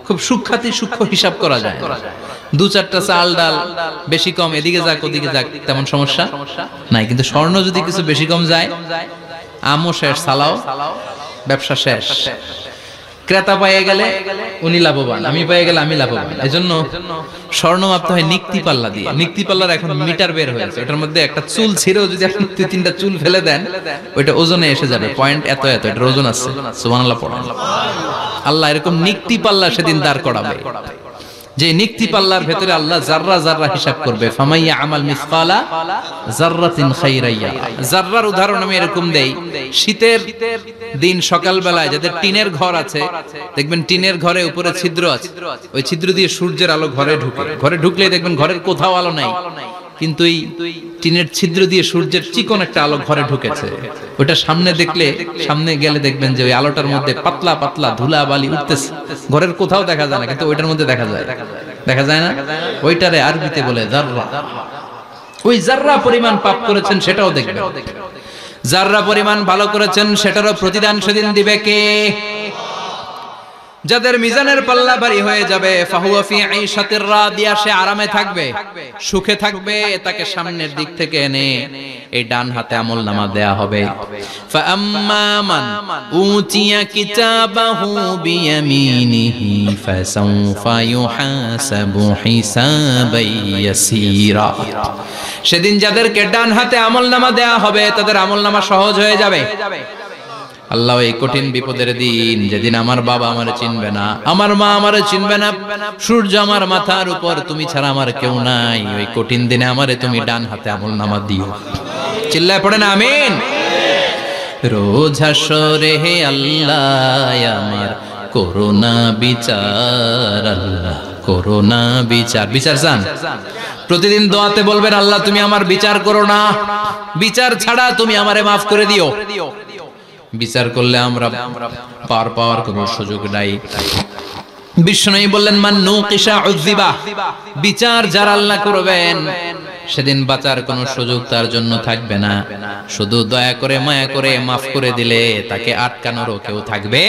খুব সূক্ষ্ম হিসাব করা যায়। 2-4টা চাল ডাল বেশি কম এদিকে যাক ওদিকে যাক তেমন সমস্যা নাই, কিন্তু স্বর্ণ যদি কিছু বেশি কম যায়, আমও শেষ, সালাও ব্যবসা শেষ। ক্রেতা পেয়ে গেলে উনি লাভবান, আমি পেয়ে গেলে আমি লাভবান। এজন্য স্বর্ণ মাপতে হয় নিক্তি পাল্লা দিয়ে। নিক্তি পাল্লার এখন মিটার বের হয়েছে, ওটার মধ্যে একটা চুল ছিঁড়েও যদি আপনি 2-3টা চুল ফেলে দেন ওইটা ওজনে এসে যাবে, পয়েন্ট এত এত, এটার ওজন আছে। সুবহানাল্লাহ পড়েন। আল্লাহ এরকম নিক্তি পাল্লা সেদিন দাঁড় করাবে, যে নিক্তি পাল্লার ভেতরে আল্লাহ জাররা জাররা হিসাব করবে। ফামাইয়া আমাল মিসকালা জাররাতিন খাইরাইয়া। জাররার উদাহরণ আমি এরকম দেই, শীতের দিন সকাল বেলায় যাদের টিনের ঘর আছে, দেখবেন টিনের ঘরে উপরে ছিদ্র আছে, ওই ছিদ্র দিয়ে সূর্যের আলো ঘরে ঢুকে। ঘরে ঢুকলেই দেখবেন ঘরের কোথাও আলো নাই, কিন্তু এই টিনের ছিদ্র দিয়ে সূর্যের চিকন একটা আলো ঘরে ঢুকেছে। ওটা সামনে দেখলে, সামনে গেলে দেখবেন যে ওই আলোটার মধ্যে পাতলা পাতলা ধুলা বালি উঠতেছে, ঘরের কোথাও দেখা যায় না, কিন্তু ওইটার মধ্যে দেখা যায়। দেখা যায় না? ওইটারে আরবিতে বলে জাররা। ওই জাররা পরিমাণ পাপ করেছেন সেটাও দেখবেন, জাররা পরিমাণ ভালো করেছেন সেটারও প্রতিদান সেদিন দিবে কে? যাদের মিজানের পাল্লা ভারী হয়ে যাবে, ফাহুয়া ফি ঈশাতির রাদিয়া, সে আরামে থাকবে, সুখে থাকবে। তাকে সামনের দিক থেকে এনে এই ডান হাতে আমলনামা দেয়া হবে। ফাআম্মা মান উতিয়া কিতাবাহু বিয়ামিনিহি ফাসাউফা ইউহাসাবু হিসাবান ইয়াসীরা। সেদিন যাদেরকে ডান হাতে আমলনামা দেয়া হবে তাদের আমলনামা সহজ হয়ে যাবে। আল্লাহ এই কঠিন বিপদের দিন, যেদিন আমার বাবা আমারে চিনবে না, আমার মা আমারে চিনবে না, সূর্য আমার মাথার উপর, তুমি ছাড়া আমার কেউ নাই, ওই কঠিন দিনে আমারে তুমি ডান হাতে আমলনামা দিও। চিল্লায় পড়েন আমিন। রোজ হাসরে হে আল্লাহ আমার করোনা বিচার, আল্লাহ করোনা বিচার। বিচার চান? প্রতিদিন দোয়াতে বলবেন আল্লাহ তুমি আমার বিচার করো না, বিচার ছাড়া তুমি আমারে মাফ করে দিও। বিচার করলে আমরা পার পাওয়ার কোনো সুযোগ নাই। বিষ্ণু বললেন মান নুকিশা উযিবা, বিচার যারা আল্লাহ করবেন সেদিন বাঁচার কোনো সুযোগ তার জন্য থাকবে না। শুধু দয়া করে মায়া করে মাফ করে দিলে তাকে আটকানোরও কেউ থাকবে।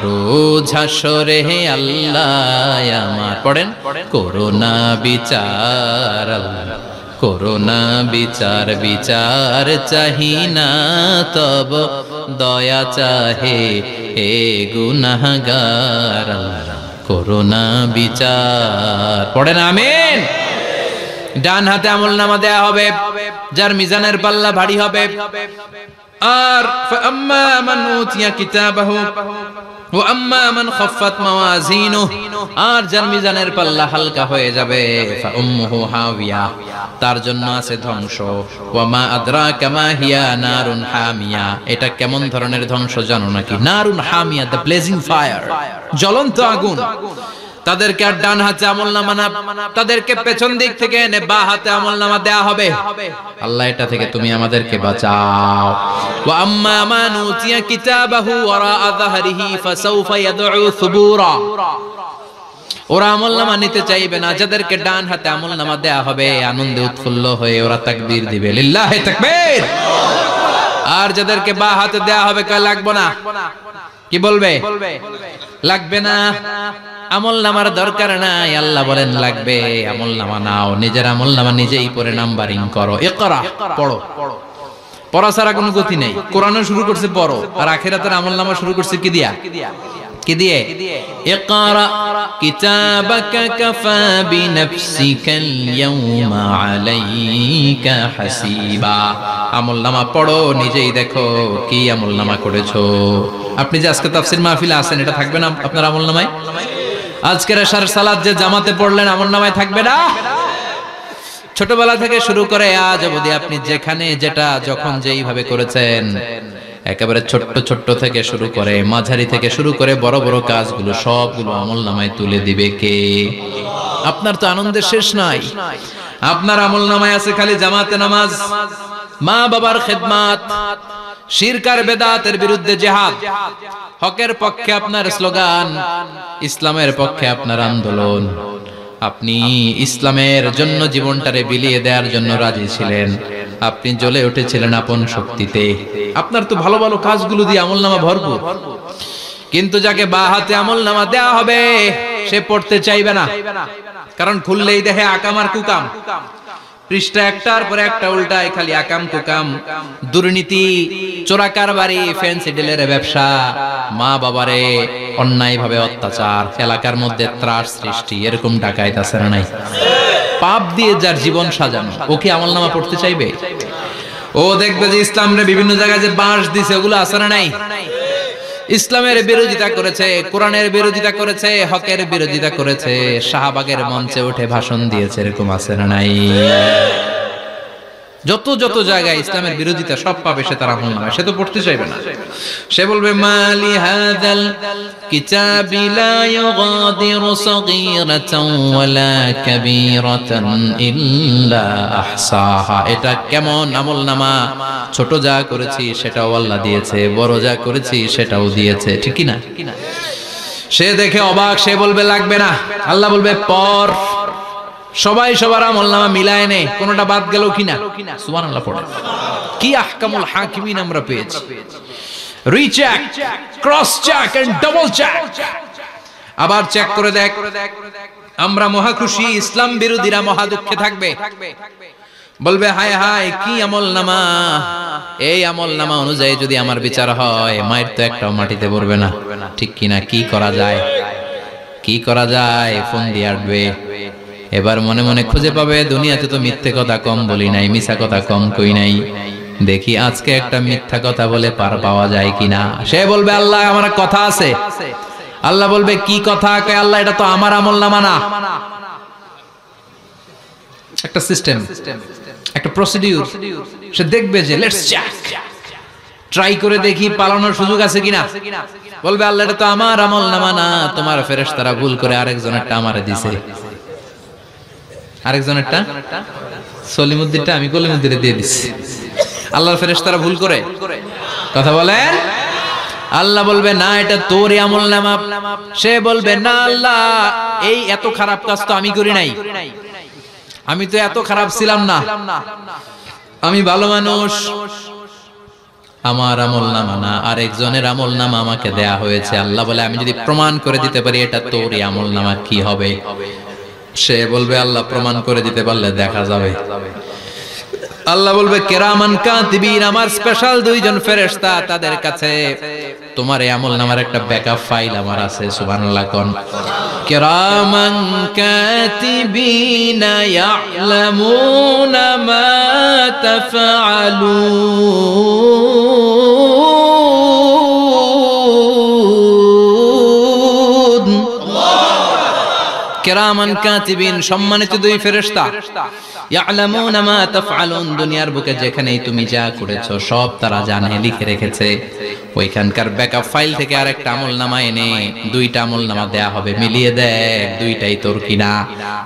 রোজ হাসরে হে আল্লাহ আমার পড়েন করোনা বিচার আল্লাহ করোনা বিচার বিচার চাহি না তব দয়া চাহে হে গুনাহগার আল্লাহ করোনা বিচার পড়েন আমিন। ডান হাতে আমলনামা দেয়া হবে যার মিজানের পাল্লা ভারী হবে। আর ফাআম্মা মান উতিয়া কিতাবাহু ওয়া আম্মা মান খাফফাত মাওয়াজিনুহু আর যার মিজানের পাল্লা হালকা হয়ে যাবে ফাউম্মুহু হাওিয়া তার জন্য আছে ধ্বংস। ওয়া মা আদরাকা মা হিয়া নারুন হামিয়া এটা কেমন ধরনের ধ্বংস জানো নাকি? নারুন হামিয়া দ্য ব্লেজিং ফায়ার জ্বলন্ত আগুন। তাদেরকে আর ডান হাতে আমলনামা না তাদেরকে পেছন দিক থেকে এনে বাঁ হাতে আমলনামা দেয়া হবে। আল্লাহ এটা থেকে তুমি আমাদেরকে বাঁচাও। ওয়া আম্মা মান উতিয়া কিতাবাহু ওয়ারা যাহরিহি ফাসাউফা ইয়াদউ সুবুরা ওরা আমলনামা নিতে চাইবে না। যাদেরকে ডান হাতে আমলনামা দেয়া হবে আনন্দে উৎফুল্ল হয়ে ওরা তাকবীর দিবে লিল্লাহি তাকবীর। আর যাদেরকে বাঁ হাতে দেয়া হবে কয় লাগবে না কি বলবে? লাগবে না আমলনামার দরকার নাই। আল্লাহ বলেন লাগবে আমলনামা নাও নিজের আমলনামা নিজেই পড়ে নাম্বারিং করো। ইকরা পড়ো পড়া ছাড়া কোনো গতি নেই। কোরআনও শুরু করছে পড়ো আর আখিরাতের আমলনামা শুরু করছে কি দিয়া? কি দিয়ে? ইকরা কিতাবাকা কাফা বিনাফসিকাল ইয়াউমা আলাইকা হাসিবা আমলনামা পড়ো নিজেই দেখো কি আমলনামা করেছো। আপনি যে আজকে তাফসীর মাহফিলে আছেন এটা থাকবে না আপনার আমলনামায়? আজকের এশার সালাত যে জামাতে পড়লেন আমলনামায় থাকবে না? ছোটবেলা থেকে শুরু করে আজ অবধি আপনি যেখানে যেটা যখন যেইভাবে করেছেন একেবারে ছোট্ট ছোট্ট থেকে শুরু করে মাঝারি থেকে শুরু করে বড় বড় কাজগুলো সবগুলো আমলনামায় তুলে দিবে কে? আপনার তো আনন্দের শেষ নাই। আপনার আমলনামায় আছে খালি জামাতে নামাজ, মা বাবার খেদমত, শিরক আর বেদাতের বিরুদ্ধে জিহাদ, হকের পক্ষে আপনার স্লোগান, ইসলামের পক্ষে আপনার আন্দোলন। আপনি ইসলামের জন্য জীবনটারে বিলিয়ে দেওয়ার জন্য রাজি ছিলেন। আপনি জ্বলে উঠেছিলেন আপন শক্তিতে। আপনার তো ভালো ভালো কাজগুলো দিয়ে আমলনামা ভরপুর। কিন্তু যাকে বাঁ হাতে আমলনামা দেয়া হবে সে পড়তে চাইবে না, কারণ খুললেই দেখে আকাম আর কুকাম। পৃষ্ঠা একটার পরে একটা উল্টায় খালি আকাম কুকাম, দুর্নীতি, চোরা কারবারি, ফ্যান্সি ডিলের ব্যবসা, মা বাবারে অন্যায় ভাবে অত্যাচার, এলাকার মধ্যে ত্রাস সৃষ্টি, এরকম ডাকাইত আছে না নাই? পাপ দিয়ে যার জীবন সাজানো, ওকে আমলনামা পড়তে চাইবে? ও দেখবে যে ইসলামরে বিভিন্ন জায়গায় যে বাঁশ দিছে ওগুলো আছে না নাই? ইসলামের বিরোধিতা করেছে, কোরআনের বিরোধিতা করেছে, হকের বিরোধিতা করেছে, শাহবাগের মঞ্চে উঠে ভাষণ দিয়েছে, এরকম আছে না নাই? যত যত জায়গায় ইসলামের বিরোধিতা সব পাবে সে তার আমলনামায়, সে তো পড়তে চাইবে না। সে বলবে মালি হাযাল কিতাবি লা ইউগাদিরু সাগীরাতান ওয়ালা কাবীরাতান ইল্লা আহসাহা। এটা কেমন আমলনামা? ছোট যা করেছি সেটাও আল্লাহ দিয়েছে, বড় যা করেছি সেটাও দিয়েছে, ঠিক কি না? সে দেখে অবাক, সে বলবে লাগবে না। আল্লাহ বলবে পর। সবাই সবার আমলনামা মিলায় নে, কোনটা বাদ গেল কিনা? সুবহানাল্লাহ পড়ে। কি আহকামুল হাকিমিন আমরা পেয়েছি। Recheck, cross check and double check. আবার চেক করে দেখ। আমরা মহা খুশি, ইসলাম বিরোধীরা মহা দুঃখে থাকবে। বলবে হায় হায় কি আমলনামা! এই আমলনামা অনুযায়ী যদি আমার বিচার হয় মায়ের তো একটাও মাটিতে পড়বে না, ঠিক কিনা? কি করা যায়? কি করা যায়? ফোন দিয়ে আসবে। এবার মনে মনে খুঁজে পাবে দুনিয়াতে তো মিথ্যে কথা কম বলি নাই, মিছা কথা কম কই নাই, দেখি আজকে একটা মিথ্যা কথা বলে পার পাওয়া যায় কিনা। সে বলবে আল্লাহ আমার কথা আছে। আল্লাহ বলবে কি কথা? কয় আল্লাহ এটা তো আমার আমলনামা না। একটা সিস্টেম, একটা প্রসিডিউর। সে দেখবে যে লেটস চেক, ট্রাই করে দেখি পালানোর সুযোগ আছে কিনা। বলবে আল্লাহ এটা তো আমার আমলনামা না, তোমার ফেরেশতারা ভুল করে আরেকজনেরটা আমারে দিছে। আরেকজনেরটা সলিমুদ্দিনটা আমি কলিমুদ্দিনে দিয়ে দিচ্ছি। আল্লাহর ফেরেশতারা ভুল করে কথা বলেন। আল্লাহ বলবে না এটা তোর আমলনামা। সে বলবে না আল্লাহ এই এত খারাপ কাজ তো আমি করি নাই, আমি তো এত খারাপ ছিলাম না, আমি ভালো মানুষ। আমার আমলনামা না, আরেকজনের আমলনামা আমাকে দেয়া হয়েছে। আল্লাহ বলে আমি যদি প্রমাণ করে দিতে পারি এটা তোরই আমলনামা, কি হবে? সে বলবে আল্লাহ প্রমাণ করে দিতে পারলে দেখা যাবে। আল্লাহ বলবে কেরামান কাতিবিন, আমার স্পেশাল দুইজন ফেরেশতা, তাদের কাছে তোমার এই আমলনামার একটা ব্যাকআপ ফাইল আমার আছে। সুবহানাল্লাহ কোন কেরামান কাতিবিন ইয়ালামুনা মা তাফআলুন। কেরামান কাতিবিন, সম্মানিত দুই ফেরেশতা, ইয়ালামুনা মা তাফআলুন, দুনিয়ার বুকে যেখানেই তুমি যা করেছো সব তারা জানে, লিখে রেখেছে। ওইখানকার ব্যাকআপ ফাইল থেকে আরেকটা আমলনামা এনে দুইটা আমলনামা দেয়া হবে, মিলিয়ে দেখ দুইটাই তোর কিনা।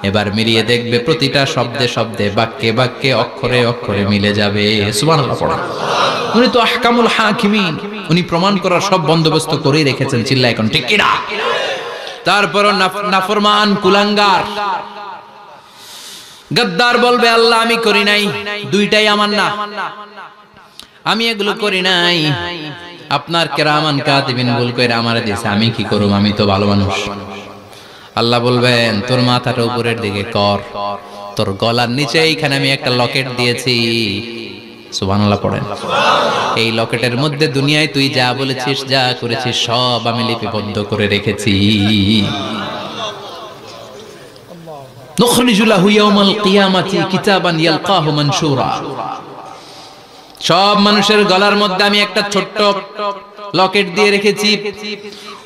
এবার মিলিয়ে দেখবে প্রতিটা শব্দে শব্দে, বাক্যে বাক্যে, অক্ষরে অক্ষরে মিলে যাবে। সুবহানাল্লাহ পড়া। উনি তো আহকামুল হাকিমিন, উনি প্রমাণ করার সব বন্দোবস্ত করেই রেখেছেন। চিল্লা এখন ঠিক কিনা? তারপর নাফরমান কুলাঙ্গার গদ্দার বলবে আল্লাহ আমি করি নাই, দুইটাই আমার না, আমি এগুলো করি নাই। আপনার কেরামান কাতিবিন ভুল করে আমারে দিয়েছে, আমি কি করব? আমি তো ভালো মানুষ। আল্লাহ বলবেন তোর মাথাটা উপরের দিকে কর, তোর গলার নিচে এইখানে আমি একটা লকেট দিয়েছি। সুবহানাল্লাহ পড়েন। এই লকেটের মধ্যে দুনিয়ায় তুই যা বলেছিস, যা করেছিস সব আমি লিপিবদ্ধ করে রেখেছি। নুখরিজু লাহু ইয়াওমাল কিয়ামাতি কিতাবান ইয়ালকাহু মানশুরা। সব মানুষের গলার মধ্যে আমি একটা ছোট্ট লকেট দিয়ে রেখেছি।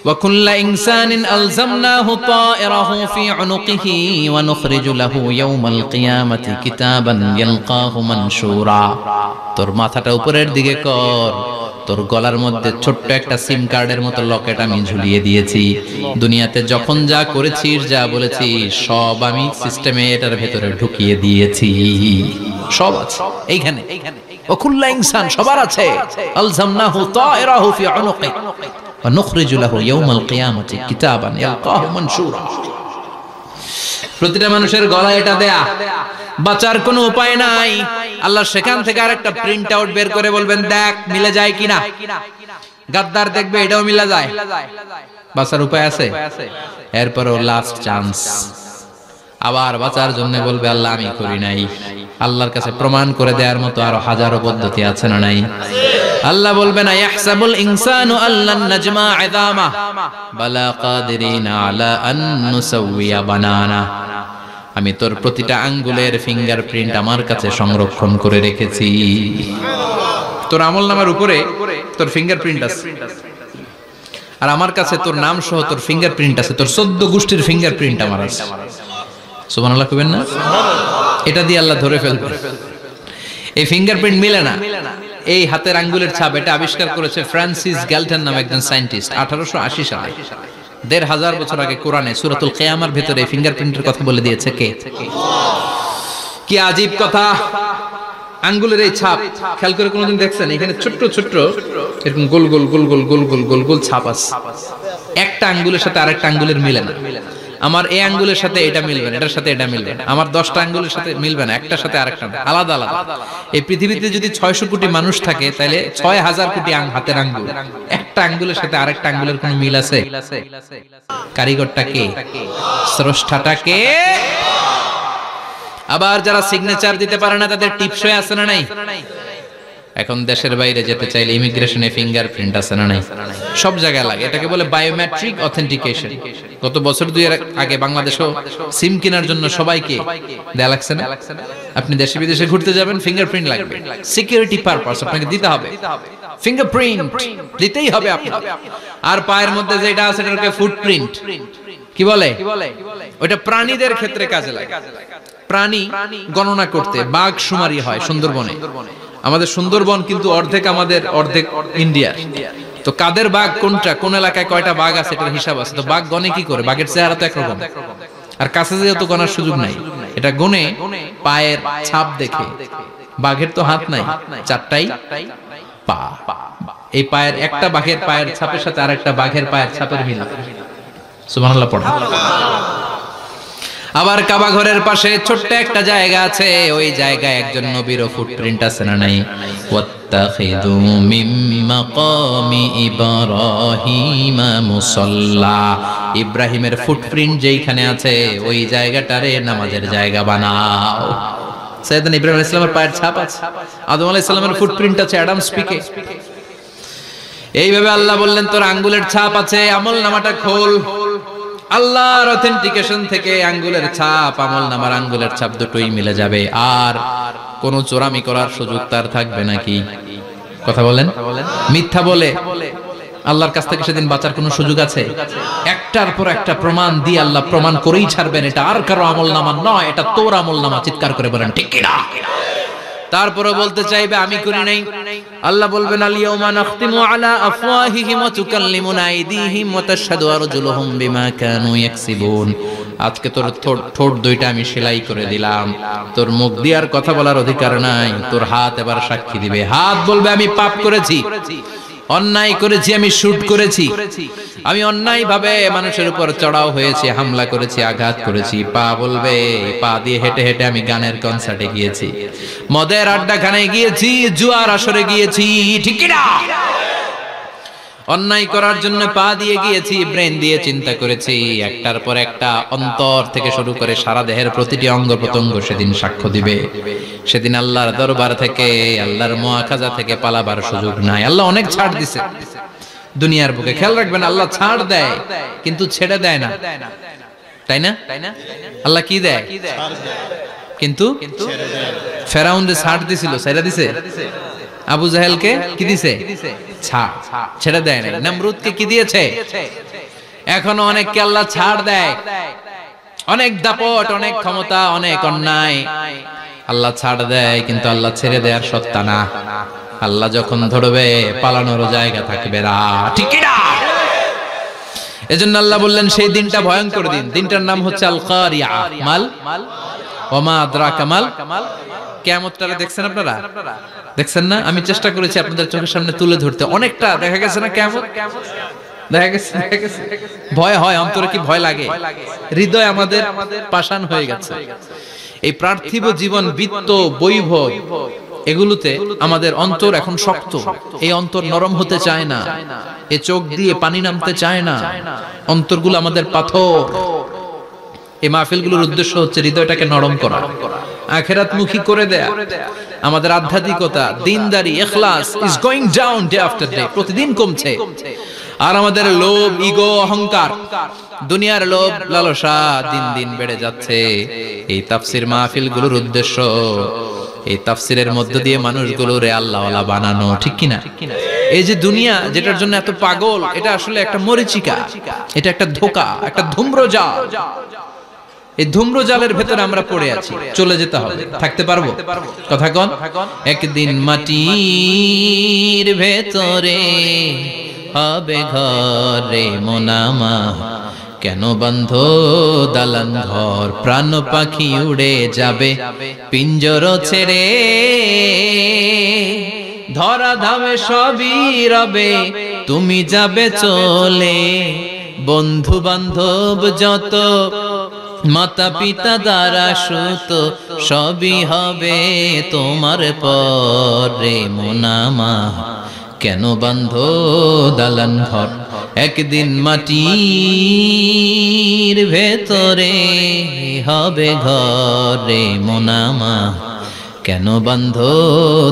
ওয়া কুল্লা ইনসানিন আলজামনাহু তায়রাহু ফি উনুকিহি ওয়া নুখরিজু লাহু ইয়াওমাল কিয়ামাতি কিতাবান ইয়ালকাহু মানশুরা। তোর মাথাটা উপরের দিকে কর, তোর গলার মধ্যে ছোট্ট একটা সিম কার্ডের মতো লকেট আমি ঝুলিয়ে দিয়েছি। দুনিয়াতে যখন যা করেছিস, যা বলেছিস সব আমি সিস্টেমে এটার ভেতরে ঢুকিয়ে দিয়েছি। সব আছে এইখানে। ওকুল্লা ইনসান, সবার আছে। আলজামনাহু তায়রাহু ফি উনুকি ওয়া নুখরিজু লাহু ইয়াওমাল কিয়ামাতি কিতাবান ইয়ালকাহু মানশুরা। প্রতিটা মানুষের গলায় এটা দেয়া, বাঁচার কোনো উপায় নাই। আল্লাহ সেখান থেকে আরেকটা প্রিন্ট আউট বের করে বলবেন দেখ মিলে যায় কিনা। গাদ্দার দেখবে এটাও মিলে যায়, বাঁচার উপায় আছে। এরপরও লাস্ট চান্স, আবার বাঁচার জন্য বলবে আল্লাহ আমি করি নাই। আল্লাহর কাছে প্রমাণ করে দেওয়ার মতো আরো হাজারো পদ্ধতি আছে না নাই? আল্লাহ বলবেন ইয়াহসাবুল ইনসানু আল্লান নাজমা ইযামা বালা কাদিরিনা আলা আন নুসাওয়িয়া বানানা। আমি তোর প্রতিটা আঙ্গুলের ফিঙ্গারপ্রিন্ট আমার কাছে সংরক্ষণ করে রেখেছি। তোর আমলনামার উপরে তোর ফিঙ্গারপ্রিন্ট আছে, আর আমার কাছে তোর নাম সহ তোর ফিঙ্গারপ্রিন্ট আছে, তোর 14 গোষ্ঠীর ফিঙ্গারপ্রিন্ট আমার আছে। সুবহানাল্লাহ কইবেন না? এটা দিয়ে আল্লাহ ধরে ফেলবে। এই ফিঙ্গারপ্রিন্ট মিলে না, এই হাতের আঙ্গুলের ছাপ, এটা আবিষ্কার করেছে ফ্রান্সিস গ্যালটন নামে একজন সায়েন্টিস্ট 1880 সালে। 1500 বছর আগে কোরআনে সূরাতুল কিয়ামার ভিতরে ফিঙ্গারপ্রিন্টের কথা বলে দিয়েছে কে? কি আজীব কথা! আঙ্গুলের এই ছাপ খেয়াল করে কোনোদিন দেখছেন? এখানে ছোট্ট ছোট্ট এরকম গোল গোল গোল গোল গোল গোল গোল গোল ছাপ আছে। একটা আঙ্গুলের সাথে আরেকটা আঙ্গুলের মিলে না। আমার এই আঙ্গুলের সাথে এটা মিলবে না, এটার সাথে এটা মিলবে না। আমার 10টা আঙ্গুলের সাথে মিলবে না, একটার সাথে আরেকটা আলাদা আলাদা। এই পৃথিবীতে যদি 600 কোটি মানুষ থাকে তাহলে 6000 কোটি হাতের আঙ্গুল, একটা আঙ্গুলের সাথে আরেকটা আঙ্গুলের কোনো মিল আছে? কারিগরটা কে? স্রষ্টাটা কে? আবার যারা সিগনেচার দিতে পারে না তাদের টিপসই আছে না নাই? এখন দেশের বাইরে যেতে চাইলে ইমিগ্রেশনে ফিঙ্গারপ্রিন্ট আছে না নাই? সব জায়গায় লাগে। এটাকে বলে বায়োমেট্রিক অথেন্টিকেশন। গত বছর 2 এর আগে বাংলাদেশেও সিম কেনার জন্য সবাইকে দেয়া লাগছে না? আপনি দেশে বিদেশে ঘুরতে যাবেন, ফিঙ্গারপ্রিন্ট লাগবে, সিকিউরিটি পারপাস আপনাকে দিতে হবে। ফিঙ্গারপ্রিন্ট দিতেই হবে আপনার। আর পায়ের মধ্যে যেটা আছে এটাকে ফুটপ্রিন্ট কি বলে? ওটা প্রাণীদের ক্ষেত্রে কাজে লাগে। প্রাণী গণনা করতে বাঘ শুমারি হয় সুন্দরবনে। আমাদের সুন্দরবন কিন্তু অর্ধেক আমাদের, অর্ধেক ইন্ডিয়ার। তো কাদের বাঘ কোনটা, কোন এলাকায় কয়টা বাঘ আছে এটার হিসাব আছে। তো বাঘ গনে কি করে? বাঘের চেহারা তো একরকম, আর কাছে যেহেতু গনার সুযোগ নাই, এটা গনে পায়ের ছাপ দেখে। বাঘের তো হাত নাই, 4টাই পা। এই পায়ের একটা বাঘের পায়ের ছাপের সাথে আরেকটা বাঘের পায়ের ছাপের মিল। সুবহানাল্লাহ পড়া। আবার কাবা ঘরের পাশে ছোট্ট একটা জায়গা আছে, ওই জায়গায় একজন নবীর ফুটপ্রিন্ট আছে না নাই? ওয়াত্তাখিযু মিম মাকামি ইব্রাহিমা মুসাল্লা, ইব্রাহিমের ফুটপ্রিন্ট যেইখানে আছে ওই জায়গাটারে নামাজের জায়গা বানাও। সাইয়েদনা ইব্রাহিম আলাইহিস সালামের পায়ের ছাপ আছে, আদম আলাইহিস সালামের ফুটপ্রিন্ট আছে অ্যাডামস পিকে। এইভাবে আল্লাহ বললেন তোর আঙ্গুলের ছাপ আছে, আমলনামাটা খোল। আল্লাহর অথেন্টিকেশন থেকে আঙ্গুলের ছাপ, আমলনামার আঙ্গুলের ছাপ দুটোই মিলে যাবে, আর কোন চোরামি করার সুযোগ তার থাকবে নাকি? কথা বলেন। মিথ্যা বলে আল্লাহর কাছ থেকে সেদিন বাঁচার কোনো সুযোগ আছে? একটার পর একটা প্রমাণ দিয়ে আল্লাহ প্রমাণ করেই ছাড়বেন, এটা আর কারো আমলনামা নয়, এটা তোর আমলনামা। চিৎকার করে বলেন ঠিক কিনা? তারপরে বলতে চাইবে আমি করি নাই। আল্লাহ বলবেন আল ইয়াউমা নাখতিমু আলা আফওয়াহিহিম ওয়া তুকাল্লিমুনা আইদিহিম ওয়া তাশহাদু আরজুলুহুম বিমা কানু ইয়াকসিবুন। আজকে তোর ঠোঁট দুইটা আমি সেলাই করে দিলাম, তোর মুখ দিয়ে আর কথা বলার অধিকার নাই, তোর হাত এবার সাক্ষী দিবে। হাত বলবে আমি পাপ করেছি, অন্যায় করেছি, আমি শুট করেছি, আমি অন্যায় ভাবে মানুষের উপর চড়াও হয়েছি, হামলা করেছি, আঘাত করেছি। পা বলবে পা দিয়ে হেঁটে হেঁটে আমি গানের কনসার্টে গিয়েছি, মদের আড্ডাখানায় গিয়েছি, জুয়ার আসরে গিয়েছি, ঠিক না? অন্যায় করার জন্য পা দিয়ে গিয়েছি, ব্রেন দিয়ে চিন্তা করেছি। একটার পর একটা অন্তর থেকে শুরু করে সারা দেহের প্রতিটি অঙ্গ প্রত্যঙ্গ সেদিন সাক্ষ্য দিবে। সেদিন আল্লাহর দরবার থেকে, আল্লাহর মুআখাজা থেকে পালাবার সুযোগ নাই। আল্লাহ অনেক ছাড় দিছে দুনিয়ার বুকে। খেয়াল রাখবেন, আল্লাহ ছাড় দেয় কিন্তু ছেড়ে দেয় না, তাই না? আল্লাহ কি দেয় কিন্তু ফেরাউনরে ছাড় দিছিল, ছেড়ে দিছে। আবু জাহেলকে কি দিছে? ছাড়, ছেড়ে দেয় না। নমরুদকে কি দিয়েছে? এখনো অনেককে আল্লাহ ছাড় দেয়। অনেক দাপট, অনেক ক্ষমতা, অনেক অন্যায় আল্লাহ ছাড় দেয়, কিন্তু আল্লাহ ছেড়ে দেওয়ার সত্তা না। আল্লাহ যখন ধরবে পালানোর জায়গা থাকবে না, ঠিক না? এজন্য আল্লাহ বললেন সেই দিনটা ভয়ঙ্কর দিন। দিনটার নাম হচ্ছে আল কারিয়া। মাল ওমা আদরাকা মাল। কিয়ামতটা দেখছেন আপনারা? দেখছেন না? আমি চেষ্টা করেছি আপনাদের চোখের সামনে তুলে ধরতে। অনেকটা দেখা গেছে না কিয়ামত? দেখা গেছে। ভয় হয়, অন্তরে কি ভয় লাগে? হৃদয় আমাদের পাষাণ হয়ে গেছে। এই পার্থিব জীবন, বিত্ত, বৈভব, এগুলোতে আমাদের অন্তর এখন শক্ত। এই অন্তর নরম হতে চায় না, এই চোখ দিয়ে পানি নামতে চায় না, অন্তরগুলো আমাদের পাথর। এই মাহফিলগুলোর উদ্দেশ্য হচ্ছে হৃদয়টাকে নরম করা, আখিরাতমুখী করে দেয়া। আমাদের আধ্যাত্মিকতা, দিনদারি, ইখলাস is going down day after day, প্রতিদিন কমছে। আর আমাদের লোভ, ইগো, অহংকার, দুনিয়ার লোভ, লালসা দিন দিন বেড়ে যাচ্ছে। এই তাফসীর মাহফিলগুলোর উদ্দেশ্য এই তাফসীরের মধ্য দিয়ে মানুষগুলোরে আল্লাহওয়ালা বানানো, ঠিক কিনা? এই যে দুনিয়া যেটার জন্য এত পাগল, এটা আসলে একটা মরিচিকা, এটা একটা ধোঁকা, একটা ধূম্রজাল। এই ধূম্রজালের ভেতরে আমরা পড়ে আছি, চলে যেতে হবে। থাকতে পারবো? কথা কন। একদিন মাটির ভেতরে হবে ঘরে মোনামা, কেন বন্ধ দালান ঘর, প্রাণ পাখি উড়ে যাবে পিঞ্জর ছেড়ে, ধরা ধামে সবই রবে, তুমি যাবে চলে, বন্ধু বান্ধব যত, মাতা পিতা দ্বারা সুত, সবই হবে তোমার পরে মোনামা, কেন বন্ধ দালান ঘর, একদিন মাটির ভেতরে হবে ঘরে মোনামা, কেন বন্ধ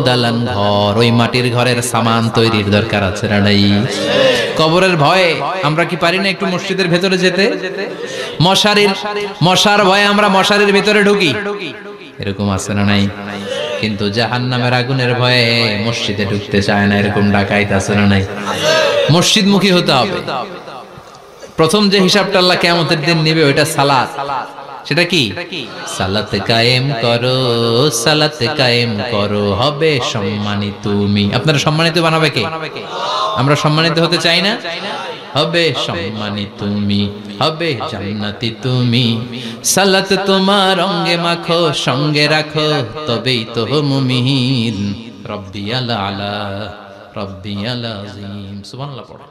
দালান ঘর। ওই মাটির ঘরের সামান তৈরির দরকার আছে না নাই? কবরের ভয়ে আমরা কি পারি না একটু মসজিদের ভেতরে যেতে? মশার ভয়ে আমরা মশারির ভেতরে ঢুকি, এরকম আছে না নাই? কিন্তু জাহান্নামের আগুনের ভয়ে মসজিদে ঢুকতে চায় না, এরকম ডাকাইত আছে না নাই? মসজিদমুখী হতে হবে। প্রথম যে হিসাবটা আল্লাহ কিয়ামতের দিন নেবে ওইটা সালাত। সেটা কি? সালাত কায়েম করো, সালাত কায়েম করো, হবে সম্মানিত তুমি। আপনারা সম্মানিত বানাবে কে? আমরা সম্মানিত হতে চাই না? হবে সম্মানিত তুমি, হবে জান্নাতি তুমি, সালাত তোমার অঙ্গে মাখো, সঙ্গে রাখো, তবেই তো মুমিন। রব্বিয়াল আলা, রব্বিয়াল আযীম। সুবহানাল্লাহ পড়ো।